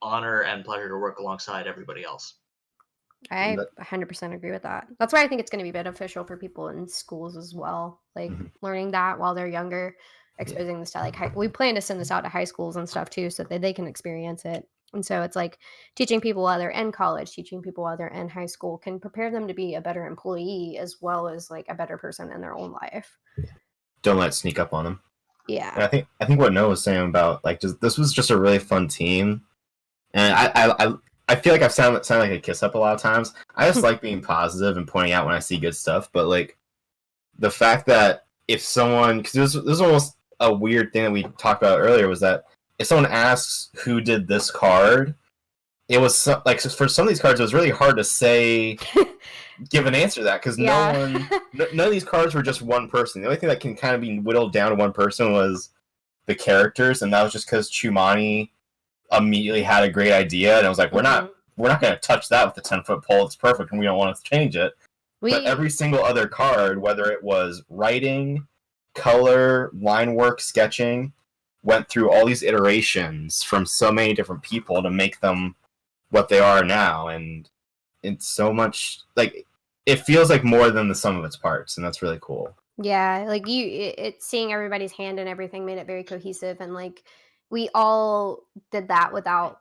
honor and pleasure to work alongside everybody else. I 100% agree with that. That's why I think it's going to be beneficial for people in schools as well. Like learning that while they're younger, exposing this to like we plan to send this out to high schools and stuff too, so that they can experience it. And so it's like teaching people while they're in college, teaching people while they're in high school can prepare them to be a better employee as well as like a better person in their own life. Don't let it sneak up on them. Yeah. And I think what Noah was saying about like this was just a really fun team, and I feel like I've sounded like a kiss up a lot of times. I just like being positive and pointing out when I see good stuff, but like the fact that if someone, because this was almost a weird thing that we talked about earlier, was that if someone asks who did this card, it was like for some of these cards it was really hard to say give an answer to that because none of these cards were just one person. The only thing that can kind of be whittled down to one person was the characters, and that was just because Chumani immediately had a great idea, and I was like, we're not going to touch that with the 10-foot pole. It's perfect, and we don't want to change it. But every single other card, whether it was writing, color, line work, sketching, went through all these iterations from so many different people to make them what they are now, and it's so much like it feels like more than the sum of its parts, and that's really cool. Yeah, like it's seeing everybody's hand and everything made it very cohesive, and like we all did that without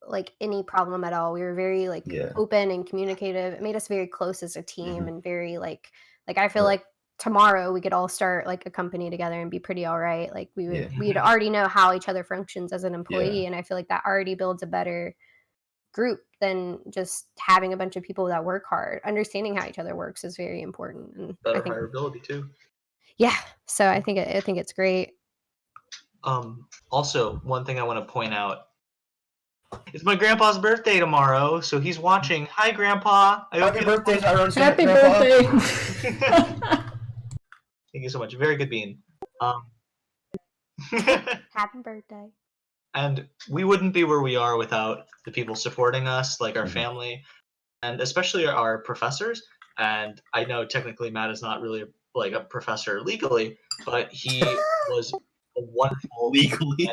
like any problem at all. We were very like open and communicative. It made us very close as a team and very like I feel like tomorrow we could all start like a company together and be pretty all right. Like we'd already know how each other functions as an employee, and I feel like that already builds a better group than just having a bunch of people that work hard. Understanding how each other works is very important, and Better I think hireability too. yeah. So I think it's great. Also, one thing I want to point out. It's my grandpa's birthday tomorrow, so he's watching. Hi, Grandpa. Happy birthday, Tyrone. Happy birthday. Thank you so much. Very good bean. Happy birthday. And we wouldn't be where we are without the people supporting us, like our family, and especially our professors. And I know technically Matt is not really like a professor legally, but he was a wonderful legally.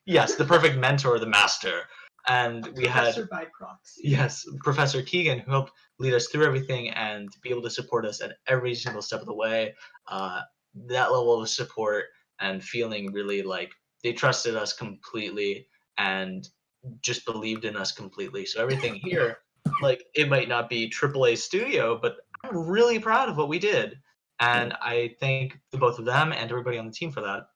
Yes, the perfect mentor, the master. And we Professor had by proxy. Yes, Professor Keegan, who helped lead us through everything and be able to support us at every single step of the way. That level of support and feeling really like they trusted us completely and just believed in us completely. So everything here, like, it might not be AAA studio, but I'm really proud of what we did. And I thank the both of them and everybody on the team for that.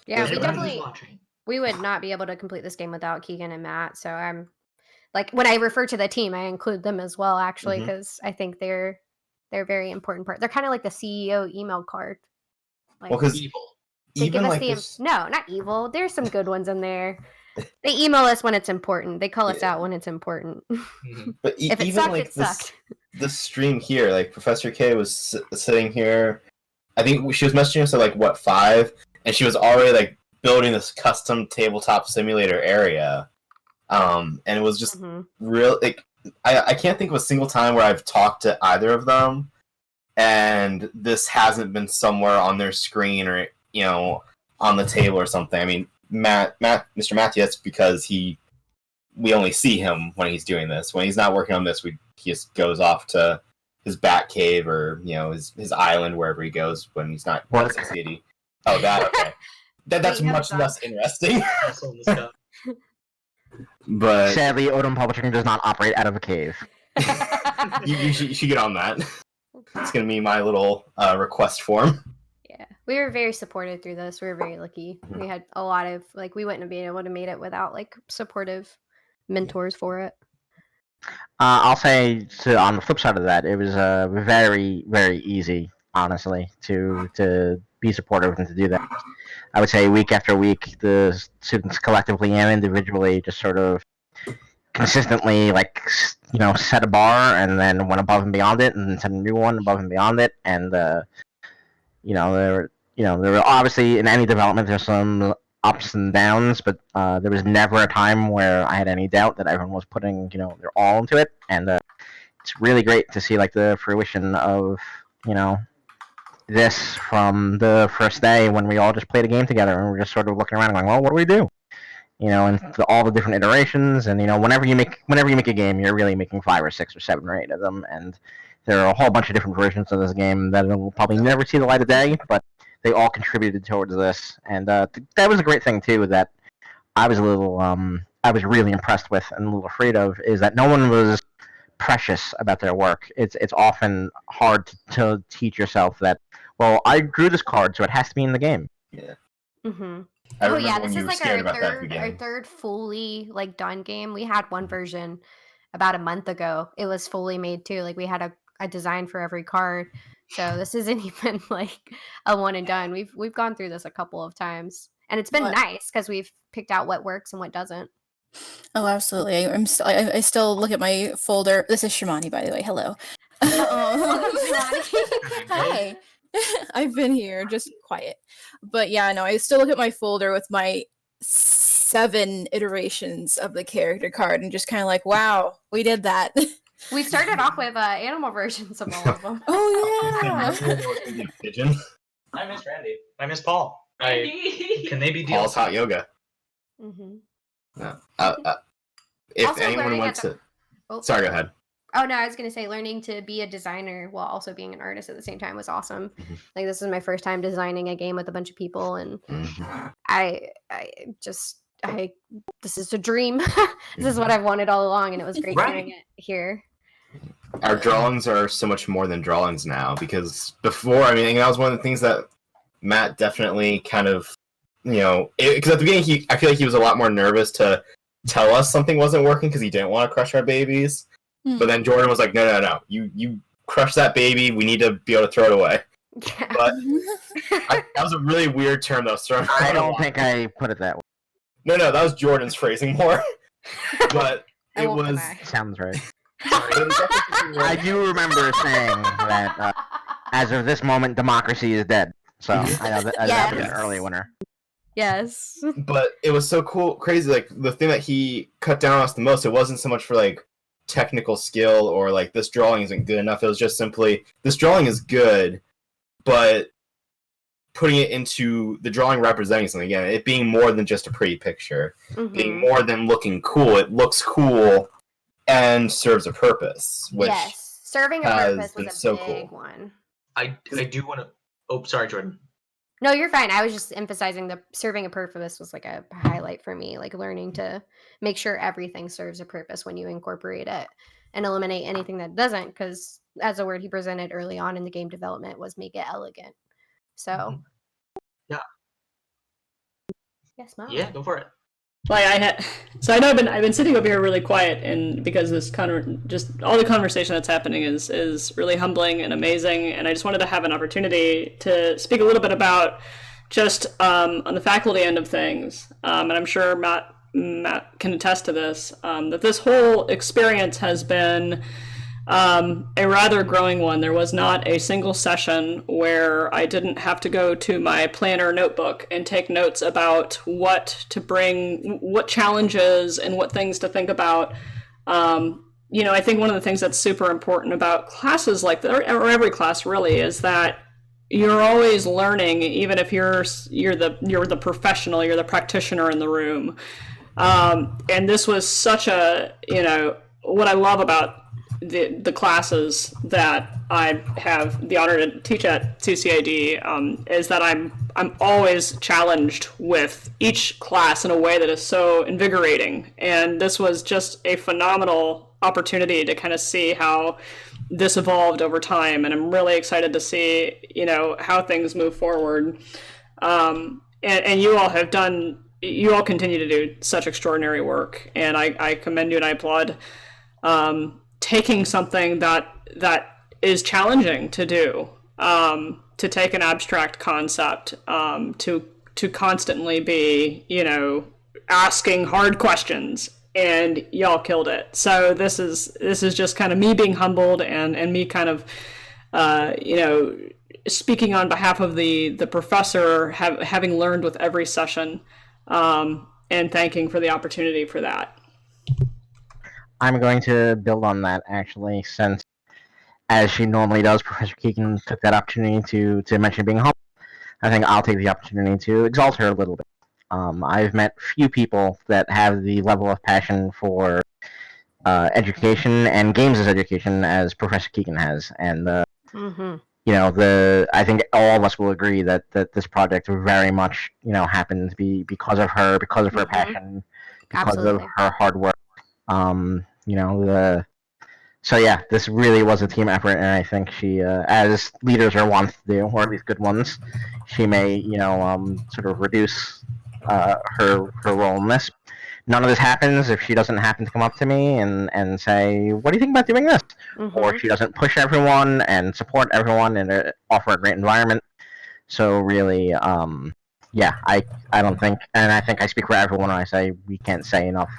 Yeah, we Everybody who's definitely watching. we would not be able to complete this game without Keegan and Matt. So I'm like, when I refer to the team, I include them as well, actually, Mhm. because I think they're a very important part. They're kind of like the CEO email card. Like, Well, because Evil. they give even us like the this, no, not evil. There's some good ones in there. They email us when it's important. They call us Yeah. out when it's important. Mhm. but If it even sucked, like it sucked. this stream here, like Professor K was sitting here. I think she was messaging us at like what 5, and she was already like building this custom tabletop simulator area. And it was just Mhm. real. Like I can't think of a single time where I've talked to either of them, and this hasn't been somewhere on their screen or on the table or something. I mean, Mr. Matthew, that's because we only see him when he's doing this. When he's not working on this, he just goes off to his bat cave or his island wherever he goes when he's not Work. CCAD. Oh, that okay. That's Wait, you have a much job. less interesting. Also in the sky. But Sadly, Odom Publishing does not operate out of a cave. you should get on that. It's gonna be my little request form. Yeah, we were very supported through this. We were very lucky. We had a lot of we wouldn't have been able to made it without like supportive mentors for it. I'll say on the flip side of that, it was very, very easy, honestly, to be supportive and to do that. I would say week after week, the students collectively and individually just sort of consistently, set a bar and then went above and beyond it, and set a new one above and beyond it. And there were obviously in any development there's some ups and downs, but there was never a time where I had any doubt that everyone was putting their all into it, and it's really great to see like the fruition of this from the first day when we all just played a game together and we're just sort of looking around and going, well, what do we do? And all the different iterations, and whenever you make a game, you're really making 5 or 6 or 7 or 8 of them, and there are a whole bunch of different versions of this game that will probably never see the light of day, but they all contributed towards this, and that was a great thing too. That I was I was really impressed with and a little afraid of is that no one was precious about their work. It's often hard to teach yourself that. Well, I drew this card, so it has to be in the game. Yeah. Mm-hmm. I Oh remember yeah, when this you is were like scared our about that at the third beginning. fully like done game. We had one version about a month ago. It was fully made too. Like we had a design for every card. So this isn't even like a one and done. We've gone through this a couple of times, and it's been What? nice because we've picked out what works and what doesn't. Oh, absolutely. I still look at my folder. This is Shimani, by the way. Hello. Welcome, Shimani. Hi. I've been here, just quiet. But yeah, no, I still look at my folder with my 7 iterations of the character card and just kind of like, wow, we did that. We started off with animal versions of all of them. Oh yeah. Pigeon. I miss Randy. I miss Paul. Can they be Paul's DLC? hot yoga. Mm-hmm. No. If Also anyone learning wants at to, Oh, sorry, go ahead. Oh no, I was gonna say learning to be a designer while also being an artist at the same time was awesome. Mhm. Like this is my first time designing a game with a bunch of people, and Mhm. I this is a dream. This is what I've wanted all along, and it was great Right. doing it here. Our drawings are so much more than drawings now, because before, I mean, that was one of the things that Matt definitely kind of, because at the beginning, I feel like he was a lot more nervous to tell us something wasn't working because he didn't want to crush our babies. Hmm. But then Jordan was like, no, you crush that baby, we need to be able to throw it away. Yeah. But that was a really weird term that was thrown I around a don't lot. think I put it that way. No, that was Jordan's phrasing more. But I it won't was. deny. Sounds right. But it was definitely I do remember saying that as of this moment, democracy is dead. So I know that was an early winner. Yes. But it was so cool, crazy. Like the thing that he cut down on us the most, it wasn't so much for like technical skill or like this drawing isn't good enough. It was just simply this drawing is good, but putting it into the drawing representing something again, it being more than just a pretty picture, being more than looking cool. It looks cool and serves a purpose, which yes, serving a has purpose been was a so big cool. one. I do want to. Oh, sorry, Jordan. No, you're fine. I was just emphasizing the serving a purpose was like a highlight for me, like learning to make sure everything serves a purpose when you incorporate it and eliminate anything that doesn't. Because as a word he presented early on in the game development was make it elegant. So, Yeah. yes, ma'am. Yeah, go for it. Like I had, so I know I've been sitting over here really quiet, and because this just all the conversation that's happening is really humbling and amazing, and I just wanted to have an opportunity to speak a little bit about just on the faculty end of things, and I'm sure Matt can attest to this, that this whole experience has been a rather growing one. There was not a single session where I didn't have to go to my planner notebook and take notes about what to bring, what challenges, and what things to think about. I think one of the things that's super important about classes like that, or every class really, is that you're always learning, even if you're the professional, you're the practitioner in the room. And this was such what I love about the classes that I have the honor to teach at CCAD, is that I'm always challenged with each class in a way that is so invigorating. And this was just a phenomenal opportunity to kind of see how this evolved over time. And I'm really excited to see, how things move forward. And you all continue to do such extraordinary work. And I commend you and I applaud taking something that is challenging to do, to take an abstract concept, to constantly be, asking hard questions, and y'all killed it. So this is just kind of me being humbled and me kind of, speaking on behalf of the professor, having learned with every session, and thanking for the opportunity for that. I'm going to build on that, actually, since, as she normally does, Professor Keegan took that opportunity to mention being humble. I think I'll take the opportunity to exalt her a little bit. I've met few people that have the level of passion for education and games as education as Professor Keegan has, and I think all of us will agree that this project very much happened to be because of her, because of her passion, because of her hard work. So yeah, this really was a team effort, and I think she, as leaders are wont to do, or at least good ones, she may, sort of reduce her role in this. None of this happens if she doesn't happen to come up to me and say, "What do you think about doing this?" Or she doesn't push everyone and support everyone and offer a great environment. So really, I don't think, and I think I speak for everyone when I say we can't say enough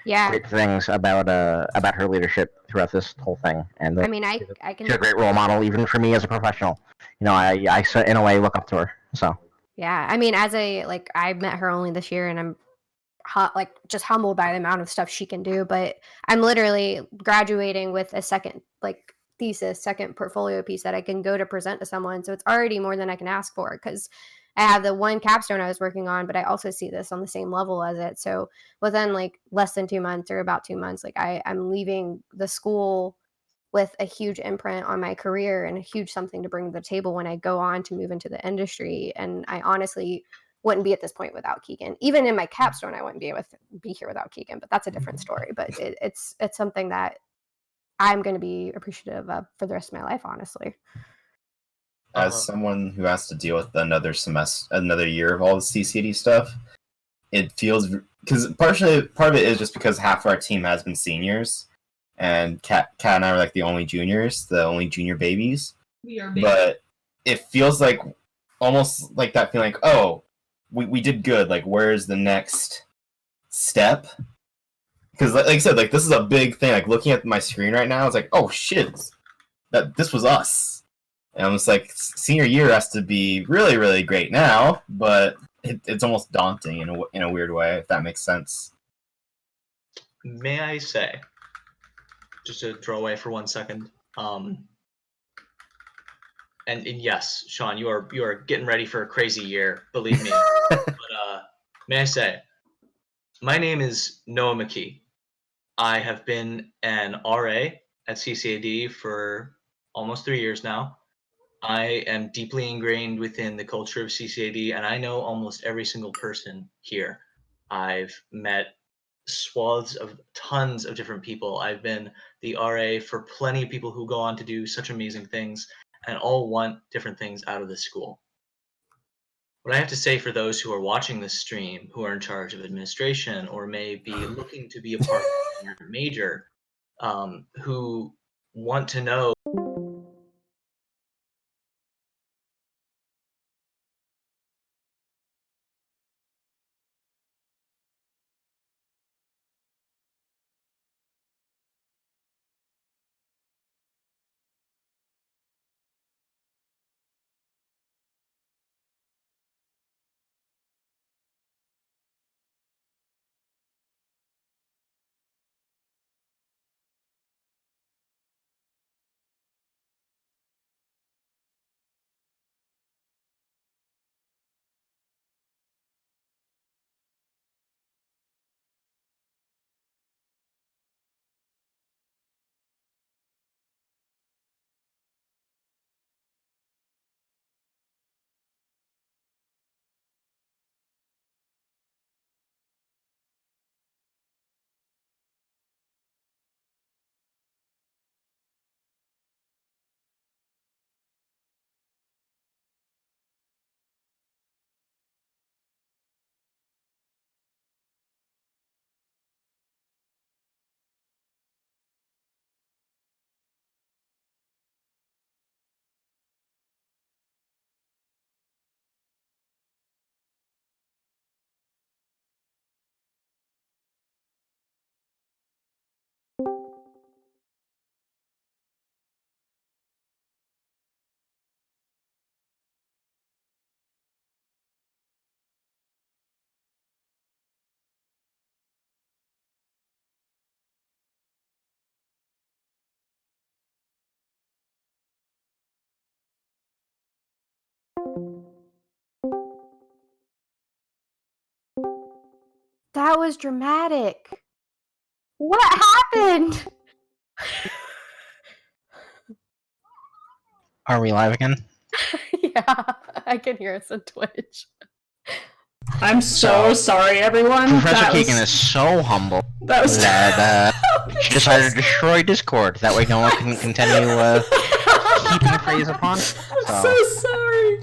great things about her leadership throughout this whole thing. And I mean, I can. She's a great role model, even for me as a professional. I in a way look up to her. So. Yeah, I mean, I met her only this year, and I'm just humbled by the amount of stuff she can do. But I'm literally graduating with a second thesis, second portfolio piece that I can go to present to someone. So it's already more than I can ask for, because I have the one capstone I was working on, but I also see this on the same level as it. So within less than 2 months, or about 2 months, I'm leaving the school with a huge imprint on my career and a huge something to bring to the table when I go on to move into the industry. And I honestly wouldn't be at this point without Keegan. Even in my capstone, I wouldn't be here without Keegan, but that's a different story. But it's something that I'm going to be appreciative of for the rest of my life, honestly. As someone who has to deal with another year of all the CCAD stuff, it feels, because part of it is just because half of our team has been seniors, and Kat and I are the only juniors, the only junior babies. We are babies. But it feels almost like that feeling, oh, we did good. Where's the next step? Because like I said, this is a big thing. Looking at my screen right now, it's oh shit, this was us. And I'm just senior year has to be really, really great now, but it's almost daunting in a weird way, if that makes sense. May I say, just to throw away for 1 second, and yes, Sean, you are getting ready for a crazy year, believe me. But may I say, my name is Noah McKee. I have been an RA at CCAD for almost 3 years now. I am deeply ingrained within the culture of CCAD, and I know almost every single person here. I've met swaths of tons of different people. I've been the RA for plenty of people who go on to do such amazing things and all want different things out of the school. What I have to say for those who are watching this stream, who are in charge of administration or may be looking to be a part of your major, who want to know That was dramatic. What happened? Are we live again? Yeah, I can hear us on Twitch. I'm so sorry, everyone. Professor That Keegan was- is so humble That was that she decided to destroy Discord. That way no one can continue keeping praise upon. I'm so sorry.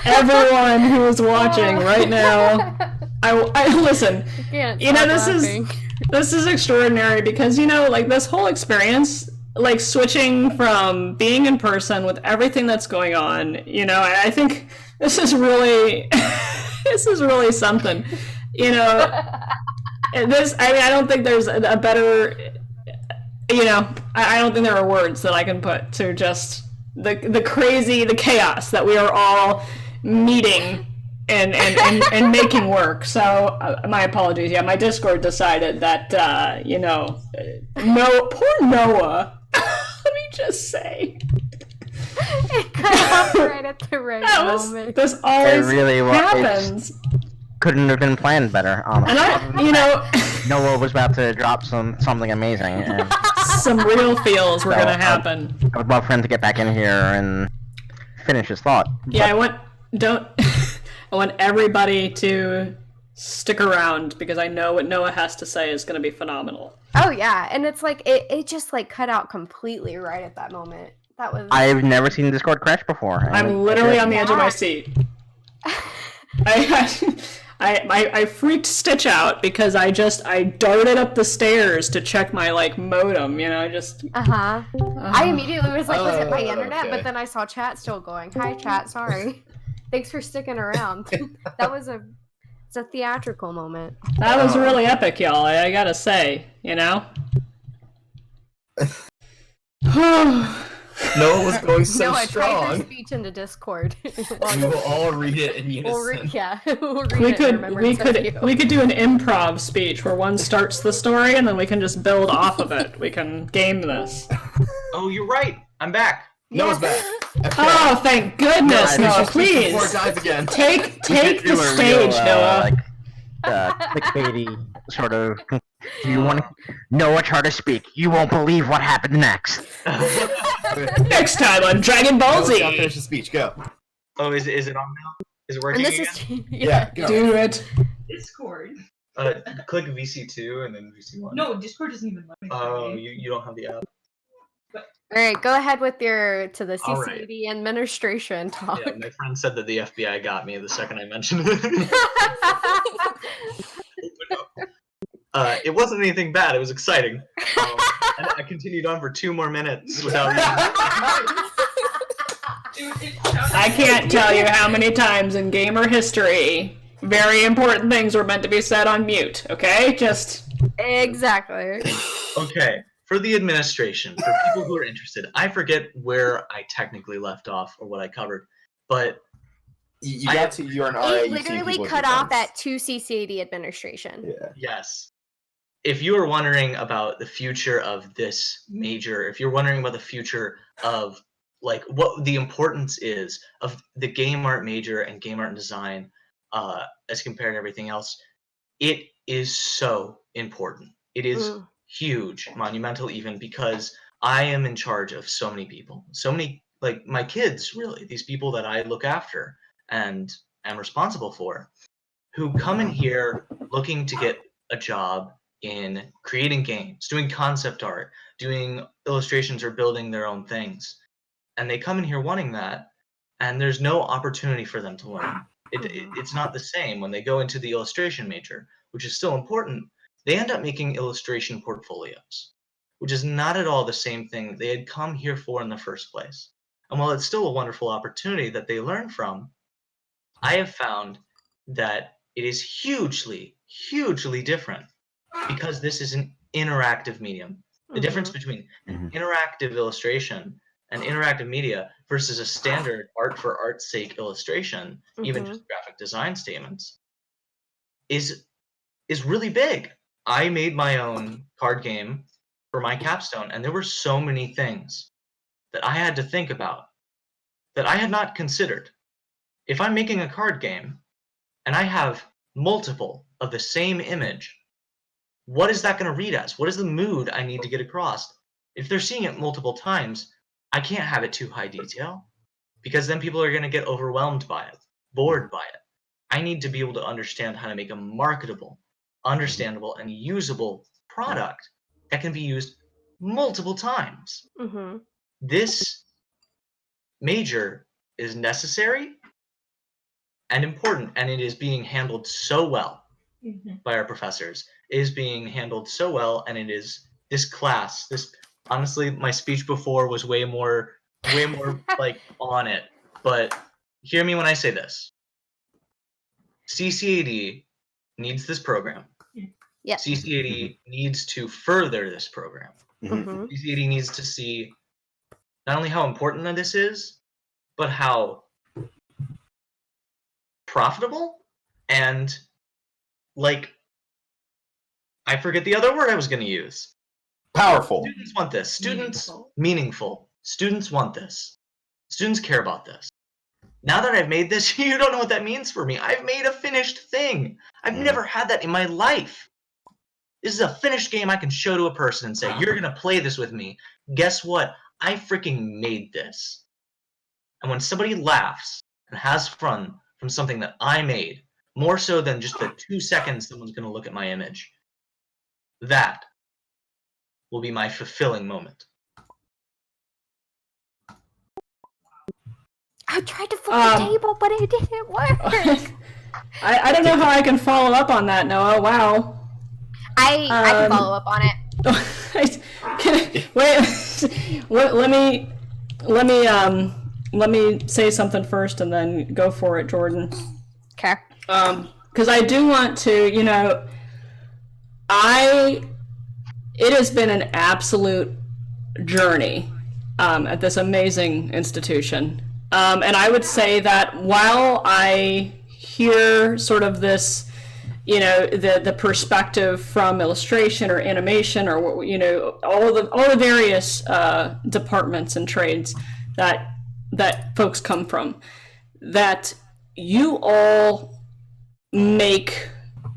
Everyone who is watching right now, I listen. Can't You know, stop this laughing. this is extraordinary because, you know, like this whole experience, like switching from being in person with everything that's going on, you know, I think this is really this is really something. You know, this, I mean, I don't think there's a better, you know, I don't think there are words that I can put to just the crazy, the chaos that we are all meeting and making work. So my apologies. Yeah, my Discord decided that you know, no, poor Noah. Let me just say, It cut off right at the right moment. this always really was. happens. Couldn't have been planned better, honestly. And I, you know, Noah was about to drop something amazing, and some real feels were So, gonna happen. I would love for him to get back in here and finish his thought. Yeah, I want everybody to stick around because I know what Noah has to say is going to be phenomenal. Oh yeah, and it's like it just like cut out completely right at that moment. That was I've never seen Discord crash before. and I'm literally on the edge of my Yeah. seat. I freaked Stitch out because I darted up the stairs to check my like modem, you know, I immediately was like, was it my internet? okay. But then I saw chat still going. Hi chat, sorry. Thanks for sticking around. That was it's a theatrical moment. that was really epic, y'all. I gotta say, you know. Noah was going so No, I typed your strong. speech into Discord. We will all read it in unison. we'll read it we in could remembrance of you. we could do an improv speech where one starts the story and then we can just build off of it. We can game this. Oh, you're right. I'm back. Noah's back. Okay. Oh, thank goodness! No, No, Just please before it dies again. take We the could do a stage, real, Noah. clickbaity sort of. Do you want to know a chart to speak? You won't believe what happened next. Next time on Dragon Ball Let's now finish Z. the speech. Go. Oh, is it on now? Is it working And this again? is Yeah, go. Do it. Discord. Click VC2 and then VC1. No, Discord doesn't even let me. Oh, you don't have the app. All right, go ahead with your to the All right. CCAD administration talk. Yeah, my friend said that the FBI got me the second I mentioned it. It wasn't anything bad. It was exciting. And I continued on for 2 more minutes without I can't tell you how many times in gamer history very important things were meant to be said on mute, okay? Just... Exactly. Okay, for the administration, for people who are interested, I forget where I technically left off or what I covered, but You got to you're an RA. It you've seen literally people cut do off things. at 2 CCAD administration. Yeah. yes. If you are wondering about the future of this major, if you're wondering about the future of like what the importance is of the game art major and game art and design as compared to everything else, it is so important. It is huge, monumental even, because I am in charge of so many people, so many, like my kids, really, these people that I look after and am responsible for, who come in here looking to get a job in creating games, doing concept art, doing illustrations or building their own things. And they come in here wanting that, and there's no opportunity for them to learn. It's not the same when they go into the illustration major, which is still important. They end up making illustration portfolios, which is not at all the same thing that they had come here for in the first place. And while it's still a wonderful opportunity that they learn from, I have found that it is hugely, hugely different because this is an interactive medium. The difference between interactive illustration and interactive media versus a standard art for art's sake illustration, even just graphic design statements, is really big. I made my own card game for my capstone, and there were so many things that I had to think about that I had not considered. If I'm making a card game and I have multiple of the same image, what is that going to read as? What is the mood I need to get across? If they're seeing it multiple times, I can't have it too high detail because then people are going to get overwhelmed by it, bored by it. I need to be able to understand how to make a marketable, understandable, and usable product that can be used multiple times. This major is necessary and important, and it is being handled so well by our professors. It is being handled so well, and it is this class. This honestly, my speech before was way more like on it. But hear me when I say this. CCAD needs this program. Yeah. CCAD needs to further this program. CCAD needs to see not only how important this is, but how profitable and like I forget the other word I was going to use. Powerful. Students want this. Students meaningful. Students want this. Students care about this. Now that I've made this, you don't know what that means for me. I've made a finished thing. I've never had that in my life. This is a finished game I can show to a person and say, you're going to play this with me. Guess what? I freaking made this. And when somebody laughs and has fun from something that I made, more so than just the 2 seconds someone's going to look at my image, that will be my fulfilling moment. I tried to flip the table, but it didn't work. I don't know how I can follow up on that, Noah. Wow. I can follow up on it. Wait, let me say something first and then go for it, Jordan. Okay. Because I do want to, it has been an absolute journey at this amazing institution. And I would say that while I hear sort of this, the perspective from illustration or animation or, all the various departments and trades that folks come from, that you all make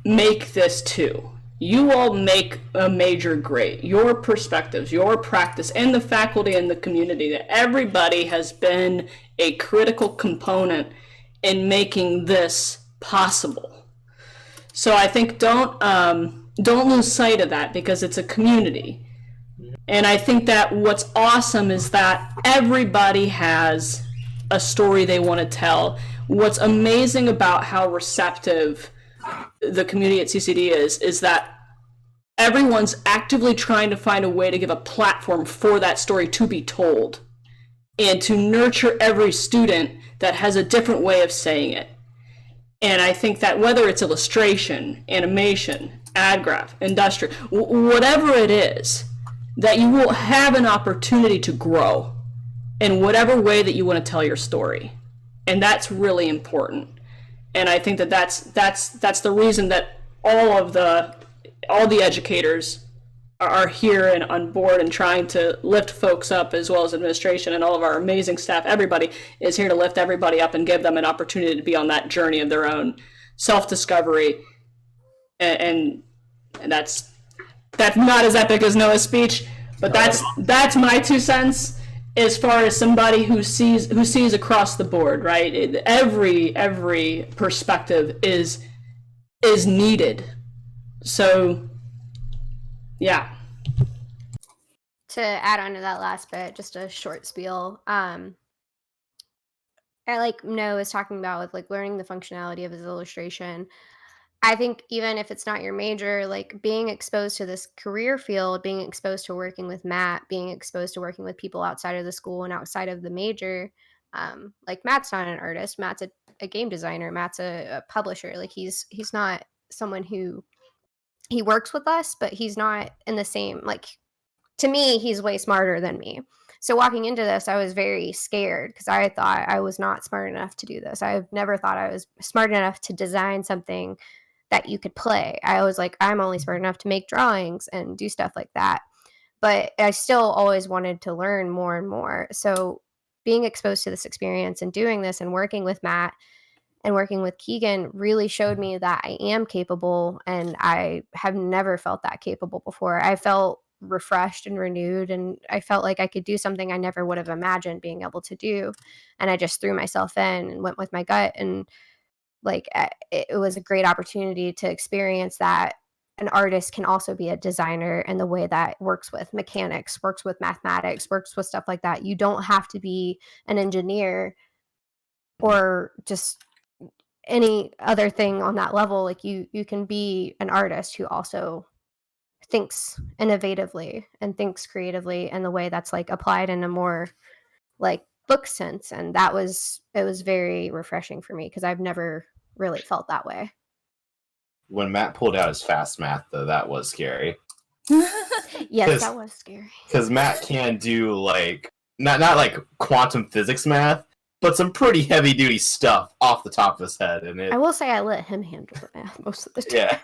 make this too. You all make a major great. Your perspectives, your practice, and the faculty and the community, that everybody has been a critical component in making this possible. So I think don't lose sight of that, because it's a community. And I think that what's awesome is that everybody has a story they want to tell. What's amazing about how receptive the community at CCD is that everyone's actively trying to find a way to give a platform for that story to be told, and to nurture every student that has a different way of saying it. And I think that whether it's illustration, animation, ad graph, industrial, whatever it is, that you will have an opportunity to grow in whatever way that you want to tell your story. And that's really important. And I think that that's the reason that all the educators are here and on board and trying to lift folks up, as well as administration and all of our amazing staff. Everybody is here to lift everybody up and give them an opportunity to be on that journey of their own self-discovery. And that's not as epic as Noah's speech, but that's my 2 cents as far as somebody who sees across the board, right? Every perspective is needed. So, yeah. To add on to that last bit, just a short spiel. I like Noah was talking about with like learning the functionality of his illustration. I think even if it's not your major, like being exposed to this career field, being exposed to working with Matt, being exposed to working with people outside of the school and outside of the major, like Matt's not an artist. Matt's a game designer. Matt's a publisher. Like he's not someone who, he works with us, but he's not in the same, like, to me, he's way smarter than me. So walking into this, I was very scared because I thought I was not smart enough to do this. I've never thought I was smart enough to design something that you could play. I was like, I'm only smart enough to make drawings and do stuff like that. But I still always wanted to learn more and more. So being exposed to this experience and doing this and working with Matt and working with Keegan really showed me that I am capable, and I have never felt that capable before. I felt refreshed and renewed, and I felt like I could do something I never would have imagined being able to do. And I just threw myself in and went with my gut, and like it was a great opportunity to experience that an artist can also be a designer, and the way that works with mechanics, works with mathematics, works with stuff like that. You don't have to be an engineer or just any other thing on that level. Like you can be an artist who also thinks innovatively and thinks creatively in the way that's like applied in a more like book sense. And it was very refreshing for me because I've never really felt that way. When Matt pulled out his fast math, though, that was scary. Yes, that was scary. Because Matt can do like not like quantum physics math, but some pretty heavy duty stuff off the top of his head. And I will say I let him handle the math most of the time.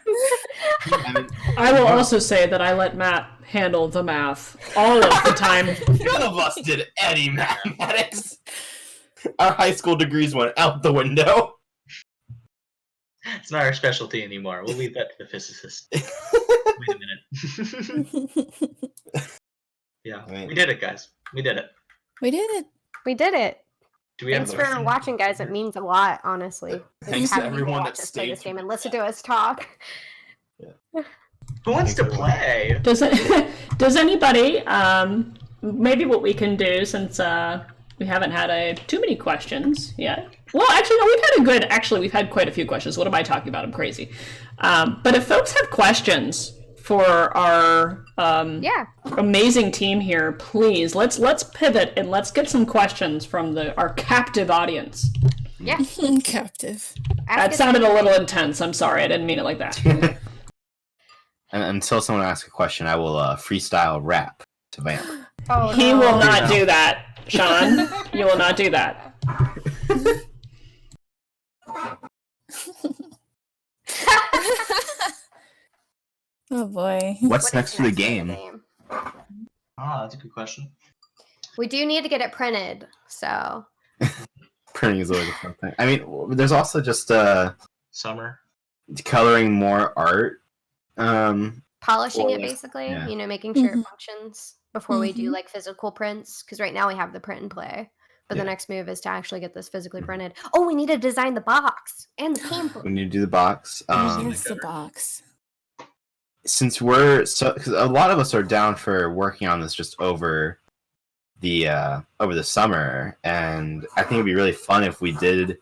Yeah. I will also say that I let Matt handle the math all of the time. None of us did any mathematics. Our high school degrees went out the window. It's not our specialty anymore. We'll leave that to the physicists. Wait a minute. Yeah, we did it, guys. We did it. We did it. We did it. Do we Thanks have for watching, guys. It means a lot, honestly. Thanks to Having people everyone watch that us play this stayed. game and listen to us talk. Who wants to play? Does anybody, maybe what we can do, since we haven't had too many questions yet. Well, actually, no, we've had quite a few questions. What am I talking about? I'm crazy. But if folks have questions for our amazing team here, please, let's pivot and let's get some questions from our captive audience. Yeah. Captive. That sounded a little intense. I'm sorry. I didn't mean it like that. And until someone asks a question, I will freestyle rap to Vamp. Oh, He will not do that, Sean. You will not do that. Oh boy. What's next for the game? That's a good question. We do need to get it printed, so. Printing is always a fun thing. I mean, there's also just Summer. coloring more art. Polishing Or it like- basically, yeah. making sure Mhm. it functions before we do Mhm. like physical prints. Because right now we have the print and play, but the Yeah. next move is to actually get this physically Mhm. printed. Oh, we need to design the box and the pamphlet. We need to do the box. Yes, the box. Since because a lot of us are down for working on this just over the summer, and I think it'd be really fun if we did.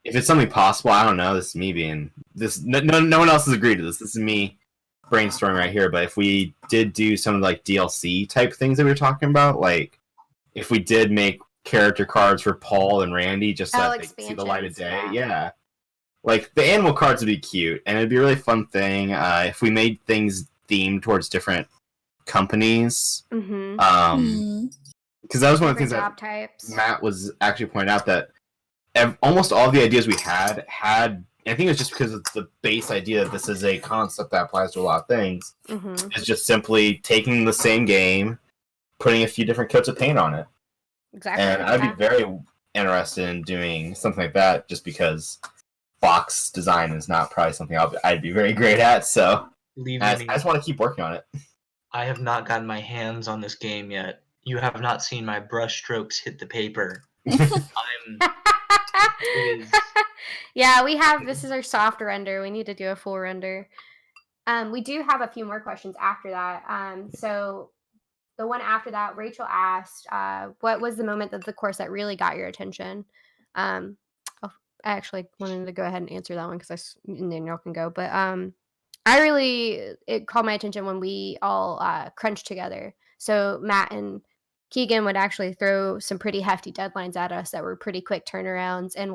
If it's something possible, I don't know. This is me being this. No one else has agreed to this. This is me brainstorming right here. But if we did do some like DLC type things that we were talking about, like if we did make character cards for Paul and Randy, just so that they could see the light of Expansions, day, yeah. Like the animal cards would be cute, and it'd be a really fun thing if we made things themed towards different companies. Mm-hmm. Because that was one of the Different things job that types. Matt was actually pointing out that almost all the ideas we had. I think it was just because it's the base idea that this is a concept that applies to a lot of things. Mm-hmm. It's just simply taking the same game, putting a few different coats of paint on it, Exactly. and I'd be very interested in doing something like that. Just because box design is not probably something I'd be very great at. So Leave I me. just want to keep working on it. I have not gotten my hands on this game yet. You have not seen my brush strokes hit the paper. It is. Yeah, we have. This is our soft render. We need to do a full render. We do have a few more questions after that. So the one after that, Rachel asked, what was the moment of the course that really got your attention? Oh, I actually wanted to go ahead and answer that one and then y'all can go. But it called my attention when we all crunched together. So Matt and Keegan would actually throw some pretty hefty deadlines at us that were pretty quick turnarounds, and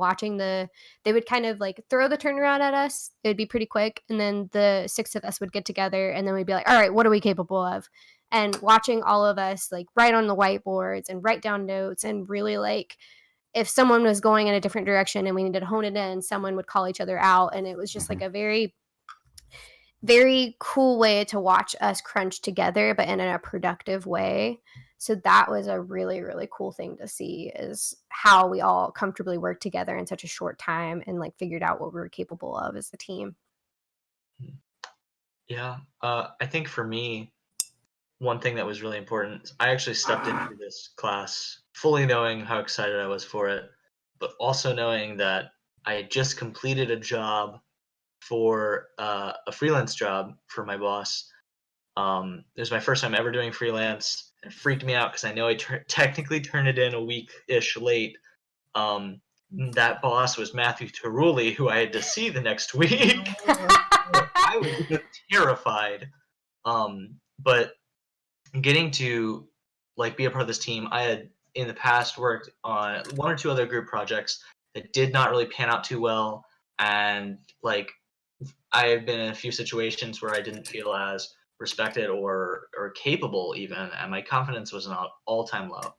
they would kind of like throw the turnaround at us. It would be pretty quick. And then the six of us would get together and then we'd be like, all right, what are we capable of? And watching all of us like write on the whiteboards and write down notes, and really like if someone was going in a different direction and we needed to hone it in, someone would call each other out. And it was just like a very, very cool way to watch us crunch together, but in a productive way. So that was a really, really cool thing to see, is how we all comfortably worked together in such a short time and like figured out what we were capable of as a team. Yeah. I think for me, one thing that was really important, I actually stepped into this class fully knowing how excited I was for it, but also knowing that I had just completed a job for a freelance job for my boss. It was my first time ever doing freelance. It freaked me out because I know I technically turned it in a week-ish late. That boss was Matthew Teruli, who I had to see the next week. I was terrified. But getting to like be a part of this team, I had in the past worked on one or two other group projects that did not really pan out too well, and like I have been in a few situations where I didn't feel as respected or capable even, and my confidence was an all-time low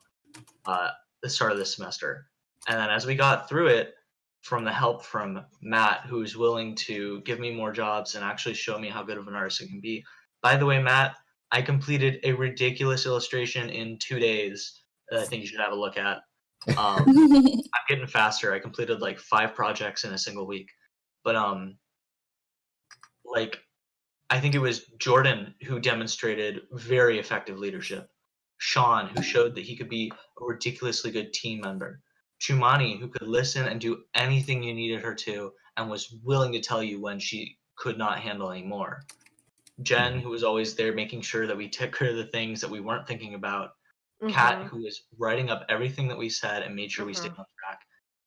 the start of this semester. And then as we got through it, from the help from Matt, who's willing to give me more jobs and actually show me how good of an artist I can be. By the way, Matt, I completed a ridiculous illustration in 2 days that I think you should have a look at. I'm getting faster. I completed like 5 projects in a single week. But like I think it was Jordan who demonstrated very effective leadership. Sean, who showed that he could be a ridiculously good team member. Chumani, who could listen and do anything you needed her to and was willing to tell you when she could not handle anymore. Jen, who was always there making sure that we took care of the things that we weren't thinking about. Kat, who was writing up everything that we said and made sure we stayed on track.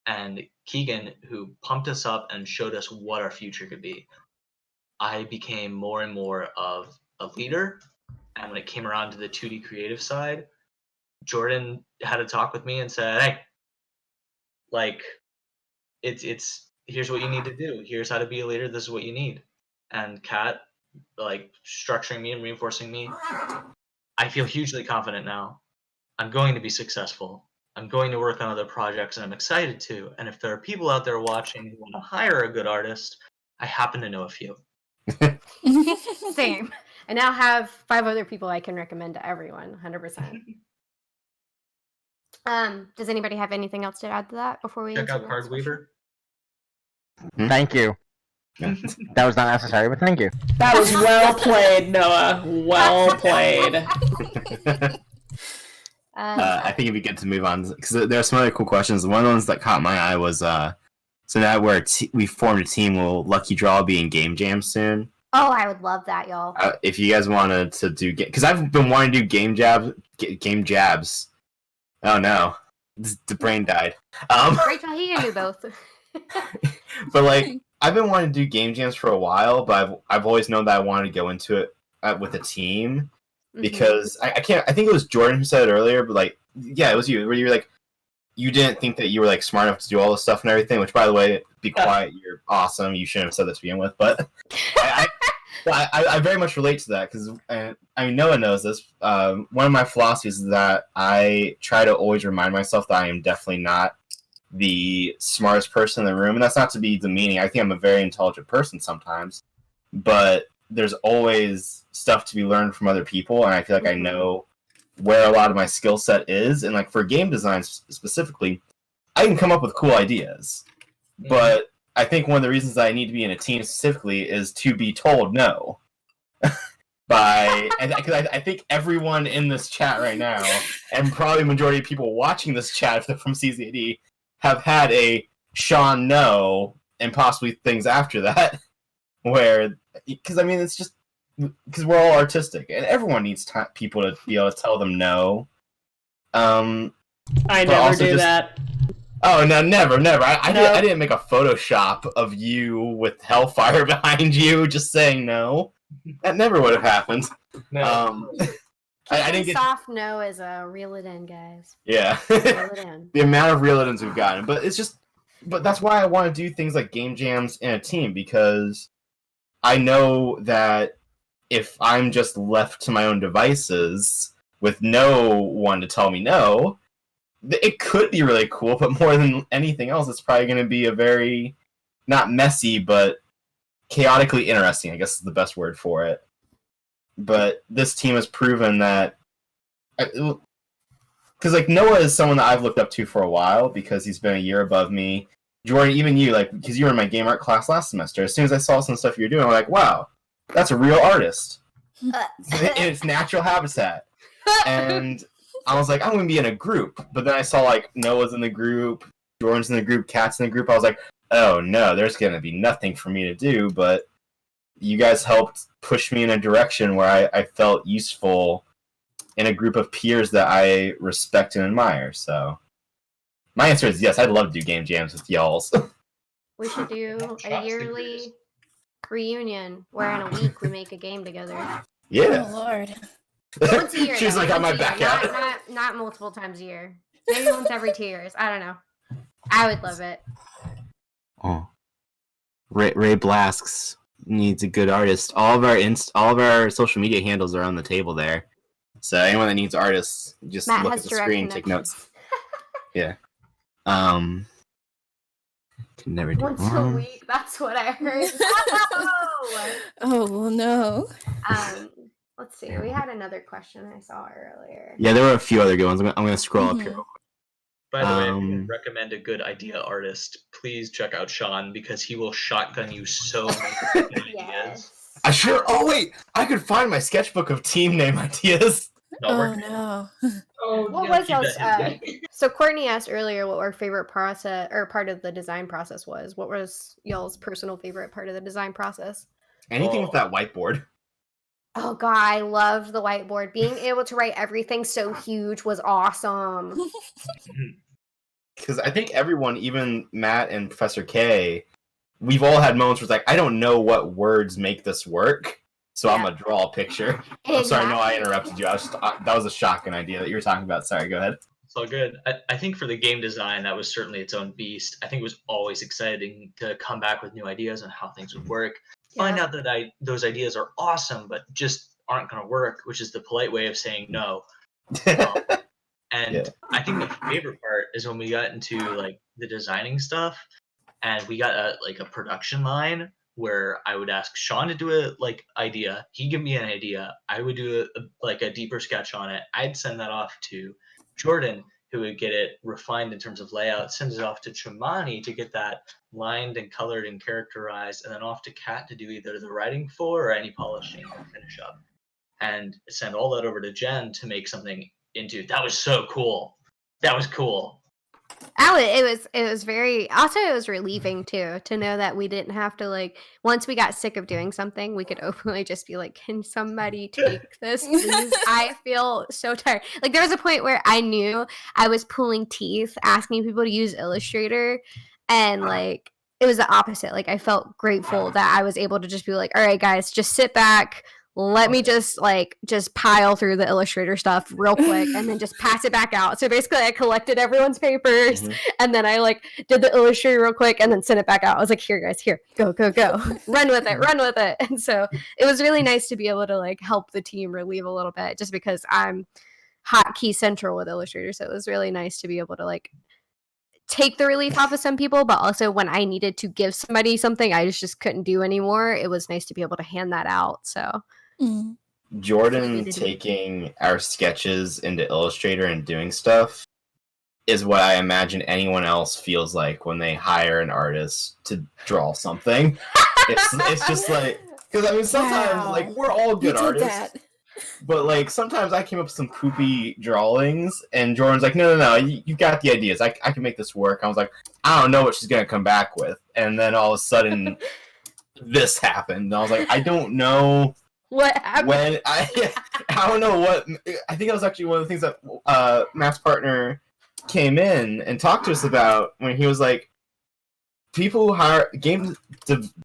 And Keegan, who pumped us up and showed us what our future could be. I became more and more of a leader. And when it came around to the 2D creative side, Jordan had a talk with me and said, "Hey, like, it's here's what you need to do. Here's how to be a leader. This is what you need." And Kat, like, structuring me and reinforcing me. I feel hugely confident now. I'm going to be successful. I'm going to work on other projects, and I'm excited to. And if there are people out there watching who want to hire a good artist, I happen to know a few. Same. I now have 5 other people I can recommend to everyone, 100%. Does anybody have anything else to add to that before we Check answer out the next Card question? Weaver. Thank you. That was not necessary, but thank you. That was well played, Noah. Well played. I think it'd be good to move on because there are some other cool questions. One of the ones that caught my eye was so now we formed a team. Will Lucky Draw be in Game Jam soon? Oh, I would love that, y'all. If you guys wanted to do because I've been wanting to do game jabs. Oh no, the brain died. Rachel, he can do both. But like I've been wanting to do game jams for a while, but I've always known that I wanted to go into it with a team because I can't. I think it was Jordan who said it earlier, but like yeah, it was you where you were like you didn't think that you were like smart enough to do all this stuff and everything. Which by the way, be quiet. You're awesome. You shouldn't have said this to begin with, but I very much relate to that because I mean Noah knows this. One of my philosophies is that I try to always remind myself that I am definitely not the smartest person in the room, and that's not to be demeaning. I think I'm a very intelligent person sometimes, but there's always stuff to be learned from other people, and I feel like I know where a lot of my skill set is, and like for game design specifically, I can come up with cool ideas, but I think one of the reasons that I need to be in a team specifically is to be told no. Because I think everyone in this chat right now, and probably the majority of people watching this chat if they're from CCAD, have had a Sean no, and possibly things after that, where, because I mean, it's just, because we're all artistic, and everyone needs people to be able to tell them no. I never do that. Oh, no, never. I didn't make a Photoshop of you with Hellfire behind you just saying no. That never would have happened. No. I didn't get soft no is a reel it in, guys. Yeah. Reel it in. The amount of reel it-ins we've gotten. But that's why I want to do things like game jams in a team, because I know that if I'm just left to my own devices with no one to tell me no, it could be really cool, but more than anything else, it's probably going to be a very, not messy, but chaotically interesting, I guess is the best word for it. But this team has proven that, because like Noah is someone that I've looked up to for a while because he's been a year above me. Jordan, even you, like, because you were in my game art class last semester. As soon as I saw some stuff you were doing, I'm like, wow, that's a real artist in its natural habitat. And I was like, I'm going to be in a group. But then I saw like Noah's in the group, Jordan's in the group, Kat's in the group. I was like, oh no, there's going to be nothing for me to do. But you guys helped push me in a direction where I felt useful in a group of peers that I respect and admire. So my answer is yes, I'd love to do game jams with y'alls. We should do a yearly reunion where in a week we make a game together. Yeah. Oh Lord. Once a year. She's though, like, I once might a year. back out. Not multiple times a year. Maybe once every 2 years. I don't know. I would love it. Oh, Ray Blasks needs a good artist. All of our social media handles are on the table there. So anyone that needs artists, just Matt look has at the direct screen, take notes. connections. Yeah. Can never do Once a week. That's what I heard. Oh well, no. Let's see. We had another question I saw earlier. Yeah, there were a few other good ones. I'm gonna scroll up here. By the way, if you recommend a good idea artist, please check out Sean because he will shotgun you so many good ideas. Yes. Oh wait, I could find my sketchbook of team name ideas. No, Oh we're- no. Oh, What yeah, was keep y'all's, that hidden. So Courtney asked earlier what our favorite process or part of the design process was. What was y'all's personal favorite part of the design process? Anything with that whiteboard. Oh god, I loved the whiteboard. Being able to write everything so huge was awesome. Because I think everyone, even Matt and Professor K, we've all had moments where it's like, I don't know what words make this work, so I'm gonna draw a picture. I'm sorry, no, I interrupted you. That was a shotgun idea that you were talking about. Sorry, go ahead. It's all good. I think for the game design, that was certainly its own beast. I think it was always exciting to come back with new ideas on how things would work. Find out that those ideas are awesome, but just aren't going to work, which is the polite way of saying no. And I think the favorite part is when we got into like the designing stuff, and we got a production line where I would ask Sean to do a idea. He'd give me an idea. I would do a deeper sketch on it. I'd send that off to Jordan. who would get it refined in terms of layout, sends it off to Chimani to get that lined and colored and characterized, and then off to Kat to do either the writing for or any polishing or finish up. And send all that over to Jen to make something into. That was so cool. That was cool. Oh, it was very, also it was relieving too to know that we didn't have to, like, once we got sick of doing something, we could openly just be like, can somebody take this, please? I feel so tired. Like, there was a point where I knew I was pulling teeth asking people to use Illustrator, and like it was the opposite. Like, I felt grateful that I was able to just be like, all right guys, just sit back, let me just pile through the Illustrator stuff real quick and then just pass it back out. So basically I collected everyone's papers and then I like did the Illustrator real quick and then sent it back out. I was like, here guys, here, go, run with it. And so it was really nice to be able to like help the team relieve a little bit, just because I'm hotkey central with Illustrator. So it was really nice to be able to like take the relief off of some people, but also when I needed to give somebody something I just couldn't do anymore, it was nice to be able to hand that out. So Jordan taking our sketches into Illustrator and doing stuff is what I imagine anyone else feels like when they hire an artist to draw something. It's just like, because I mean sometimes like we're all good artists, but like sometimes I came up with some poopy drawings and Jordan's like, no, you got the ideas, I can make this work. I was like, I don't know what she's gonna come back with, and then all of a sudden this happened and I was like, I don't know what happened. When I don't know what, I think that was actually one of the things that Matt's partner came in and talked to us about, when he was like, people who hire game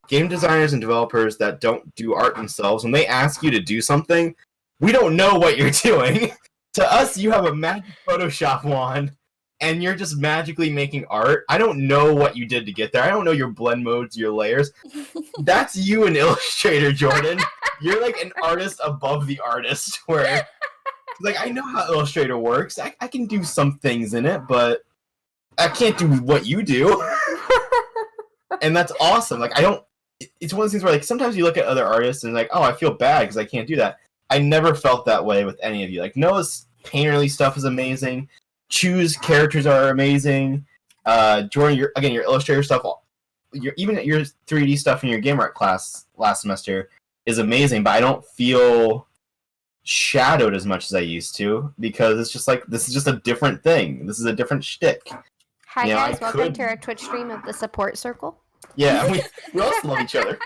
designers and developers that don't do art themselves, when they ask you to do something, we don't know what you're doing. To us, you have a magic Photoshop wand and you're just magically making art. I don't know what you did to get there. I don't know your blend modes, your layers. That's you in Illustrator, Jordan. You're like an artist above the artist, where like I know how Illustrator works. I can do some things in it, but I can't do what you do. And that's awesome. Like it's one of those things where like sometimes you look at other artists and like, oh, I feel bad because I can't do that. I never felt that way with any of you. Like Noah's painterly stuff is amazing. Choose characters are amazing. Jordan, your Illustrator stuff, your 3D stuff in your game art class last semester is amazing, but I don't feel shadowed as much as I used to, because it's just like, this is just a different thing. This is a different shtick. Hi guys, welcome to our Twitch stream of the support circle. Yeah, we also love each other.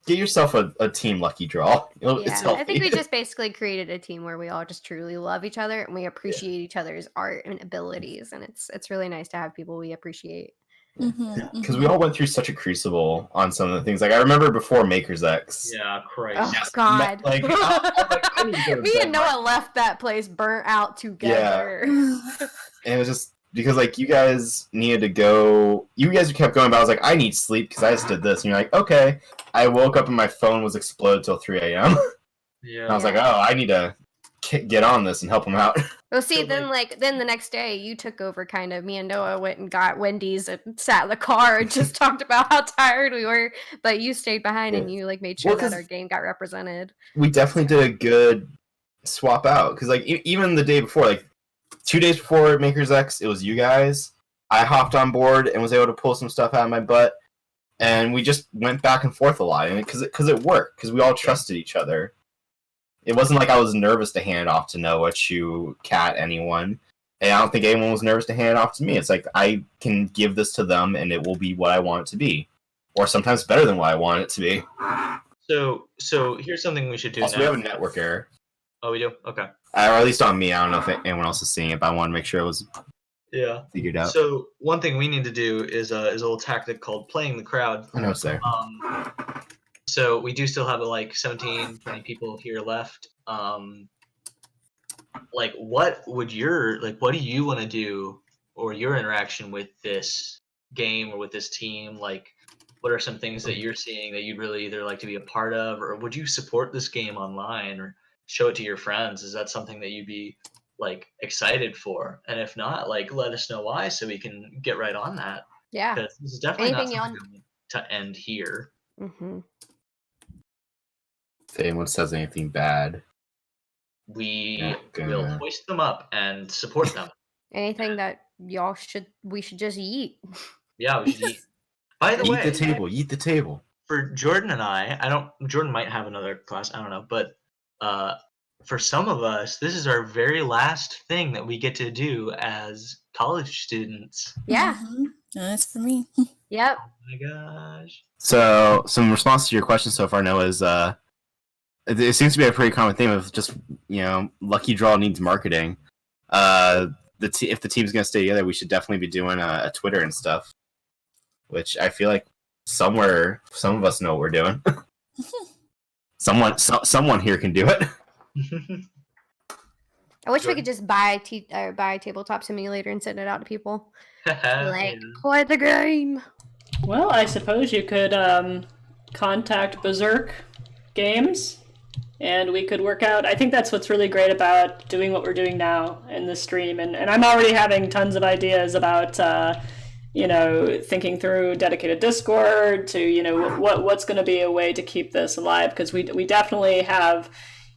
Get yourself a team Lucky Draw. It's healthy. I think we just basically created a team where we all just truly love each other and we appreciate each other's art and abilities, and it's really nice to have people we appreciate. Because we all went through such a crucible on some of the things. Like I remember before Maker's X. Yeah, Christ. Oh God! Like, I need to go to Me bed, and Noah left that place burnt out together. Yeah. And it was just because like you guys needed to go. You guys kept going, but I was like, I need sleep because I just did this, and you're like, okay. I woke up and my phone was exploded till 3 a.m. Yeah. And I was like, oh, I need to get on this and help them out. Well, see, then the next day you took over. Kind of, me and Noah went and got Wendy's and sat in the car and just talked about how tired we were. But you stayed behind and you like made sure that our game got represented. We definitely did a good swap out, because like even the day before, like 2 days before Maker's X, it was you guys. I hopped on board and was able to pull some stuff out of my butt, and we just went back and forth a lot, and because it worked, because we all trusted each other. It wasn't like I was nervous to hand it off to Noah, Chu, Kat, anyone. And I don't think anyone was nervous to hand it off to me. It's like, I can give this to them and it will be what I want it to be. Or sometimes better than what I want it to be. So here's something we should do also, now. we have a network error. Oh, we do? Okay. Or at least on me. I don't know if anyone else is seeing it, but I want to make sure it was figured out. So one thing we need to do is a little tactic called playing the crowd. I know it's there. So we do still have like 17, 20 people here left. Like what do you want to do, or your interaction with this game or with this team? Like, what are some things that you're seeing that you'd really either like to be a part of, or would you support this game online or show it to your friends? Is that something that you'd be like excited for? And if not, like let us know why so we can get right on that. Yeah. Because this is definitely not something to end here. Mm-hmm. If anyone says anything bad, we Okay. will hoist them up and support them. Anything that we should just eat. Yeah, we should eat. By the Eat way, the table. Eat the table. for Jordan and Jordan might have another class, I don't know, but for some of us, this is our very last thing that we get to do as college students. Yeah. That's for me. Yep. Oh my gosh. So, some response to your question so far, Noah, is it seems to be a pretty common theme of just, Lucky Draw needs marketing. If the team's going to stay together, we should definitely be doing a Twitter and stuff, which I feel like somewhere some of us know what we're doing. Someone here can do it. I wish we could just buy Tabletop Simulator and send it out to people. Like, play the game. Well, I suppose you could contact Berserk Games, and we could work out. I think that's what's really great about doing what we're doing now in this stream. And I'm already having tons of ideas about, thinking through dedicated Discord to, what's going to be a way to keep this alive. Because we definitely have,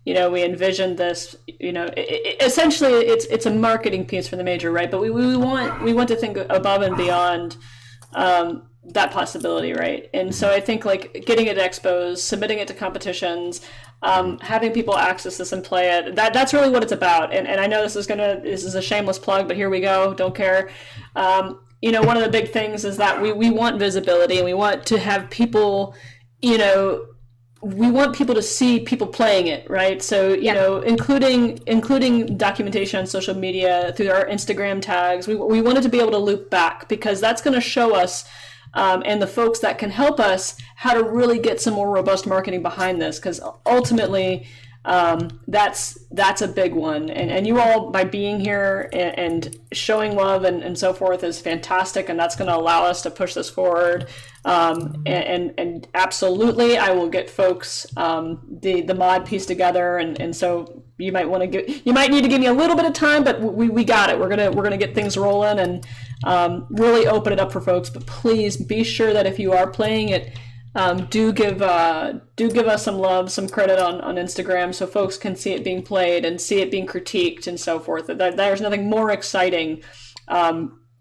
we envisioned this, essentially it's a marketing piece for the major, right? But we want to think above and beyond that possibility, right? And so I think like getting it at expos, submitting it to competitions, having people access this and play it, that's really what it's about. And I know this is a shameless plug, but here we go, don't care. One of the big things is that we want visibility, and we want to have people, we want people to see people playing it, right? So, including documentation on social media through our Instagram tags, we wanted to be able to loop back, because that's going to show us and the folks that can help us how to really get some more robust marketing behind this, because ultimately that's a big one. And you all, by being here and showing love and so forth, is fantastic, and that's going to allow us to push this forward. And absolutely, I will get folks the mod piece together, and so you might need to give me a little bit of time, but we got it. We're gonna get things rolling and really open it up for folks. But please be sure that if you are playing it, do give us some love, some credit on Instagram, so folks can see it being played and see it being critiqued and so forth. There's nothing more exciting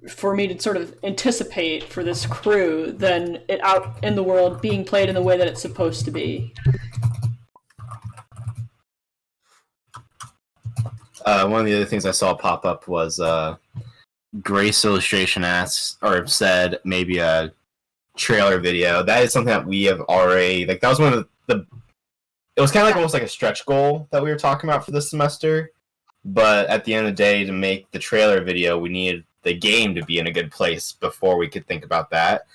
for me to sort of anticipate for this crew than it out in the world being played in the way that it's supposed to be. One of the other things I saw pop up was Grace Illustration said maybe a trailer video. That is something that we have already, that was one of the it was kind of like almost like a stretch goal that we were talking about for this semester, but at the end of the day, to make the trailer video, we needed the game to be in a good place before we could think about that.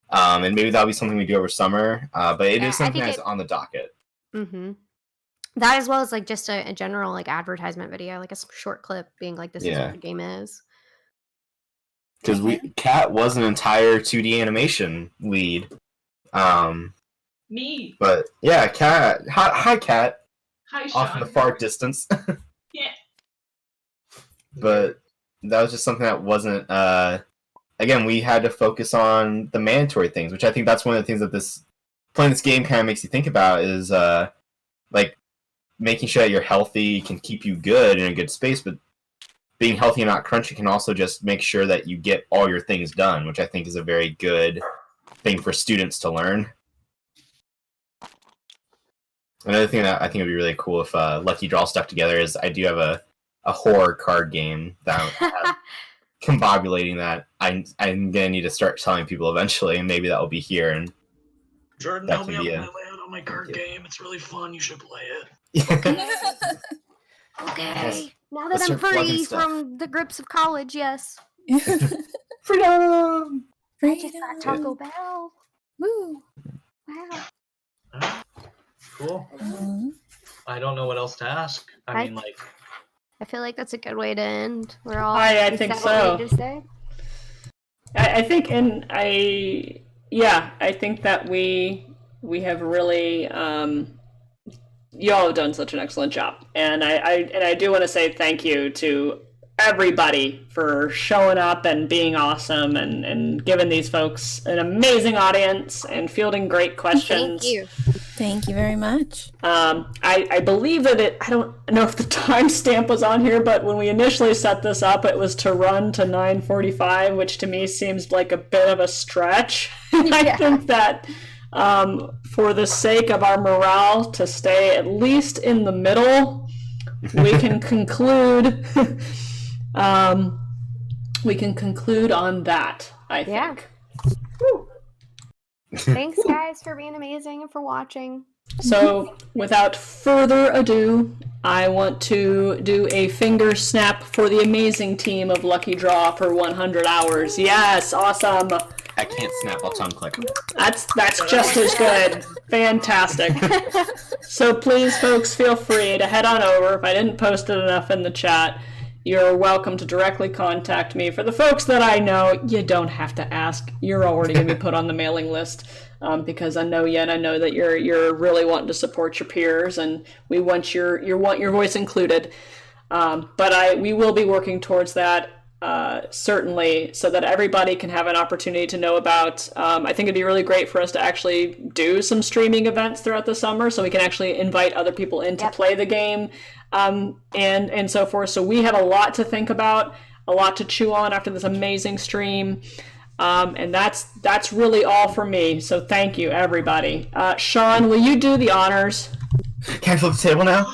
And maybe that'll be something we do over summer, but it is something that's on the docket. Mm-hmm. That, as well as like just a general like advertisement video, like a short clip being like, this is what the game is. Because Kat was an entire 2D animation lead. Me. But yeah, Kat. Hi, Kat. Hi, Sean. Off in the far distance. Yeah. But that was just something that wasn't. Again, we had to focus on the mandatory things, which I think that's one of the things that playing this game kind of makes you think about is like making sure that you're healthy can keep you good in a good space, but being healthy and not crunchy can also just make sure that you get all your things done, which I think is a very good thing for students to learn. Another thing that I think would be really cool if Lucky Draw stuck together is I do have a horror card game that I'm combobulating that I'm going to need to start telling people eventually, and maybe that will be here. And Jordan, that help me can out be my layout on my card game. It's really fun. You should play it. Okay. Yes. Now Let's that I'm start plugging free stuff. from the grips of college, yes. Freedom! I just got Taco Bell. Woo. Wow. Cool. Mhm. I don't know what else to ask. I mean, like, I feel like that's a good way to end. We're all. I we think said what we so. need to say. I think, I think that we have really, y'all have done such an excellent job, and I do want to say thank you to everybody for showing up and being awesome and giving these folks an amazing audience and fielding great questions. Thank you. Thank you very much. I believe that I don't know if the timestamp was on here, but when we initially set this up, it was to run to 9:45, which to me seems like a bit of a stretch. I think that for the sake of our morale to stay at least in the middle, we can conclude. We can conclude on that, I think. Thanks, guys, for being amazing and for watching. So, without further ado, I want to do a finger snap for the amazing team of Lucky Draw for 100 hours. Yes, awesome. I can't snap. I'll tongue click. That's just as good. Fantastic. So please, folks, feel free to head on over. If I didn't post it enough in the chat, you're welcome to directly contact me. For the folks that I know, you don't have to ask. You're already going to be put on the mailing list because I know you, and I know that you're really wanting to support your peers, and we want your voice included. But we will be working towards that. Certainly, so that everybody can have an opportunity to know about. I think it'd be really great for us to actually do some streaming events throughout the summer, so we can actually invite other people in to play the game, and so forth. So we have a lot to think about, a lot to chew on after this amazing stream, and that's really all for me. So thank you, everybody. Sean, will you do the honors? Can I flip the table now?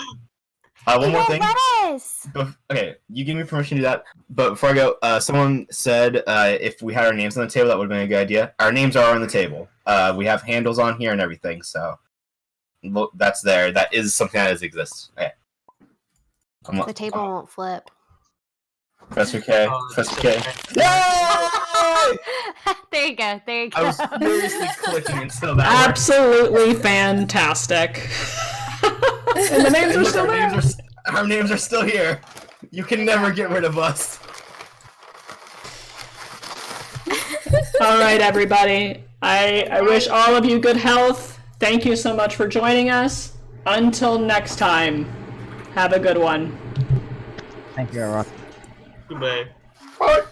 One more thing. Lettuce! Okay, you give me permission to do that. But before I go, someone said if we had our names on the table, that would have been a good idea. Our names are on the table. We have handles on here and everything, so that's there. That is something that exists. Okay. The table won't flip. Professor K. Professor K. Yay! There you go. I was furiously clicking until that Absolutely fantastic. And the names are still there. Our names are still here. You can never get rid of us. All right, everybody. I wish all of you good health. Thank you so much for joining us. Until next time, have a good one. Thank you, everyone. Goodbye. Bye.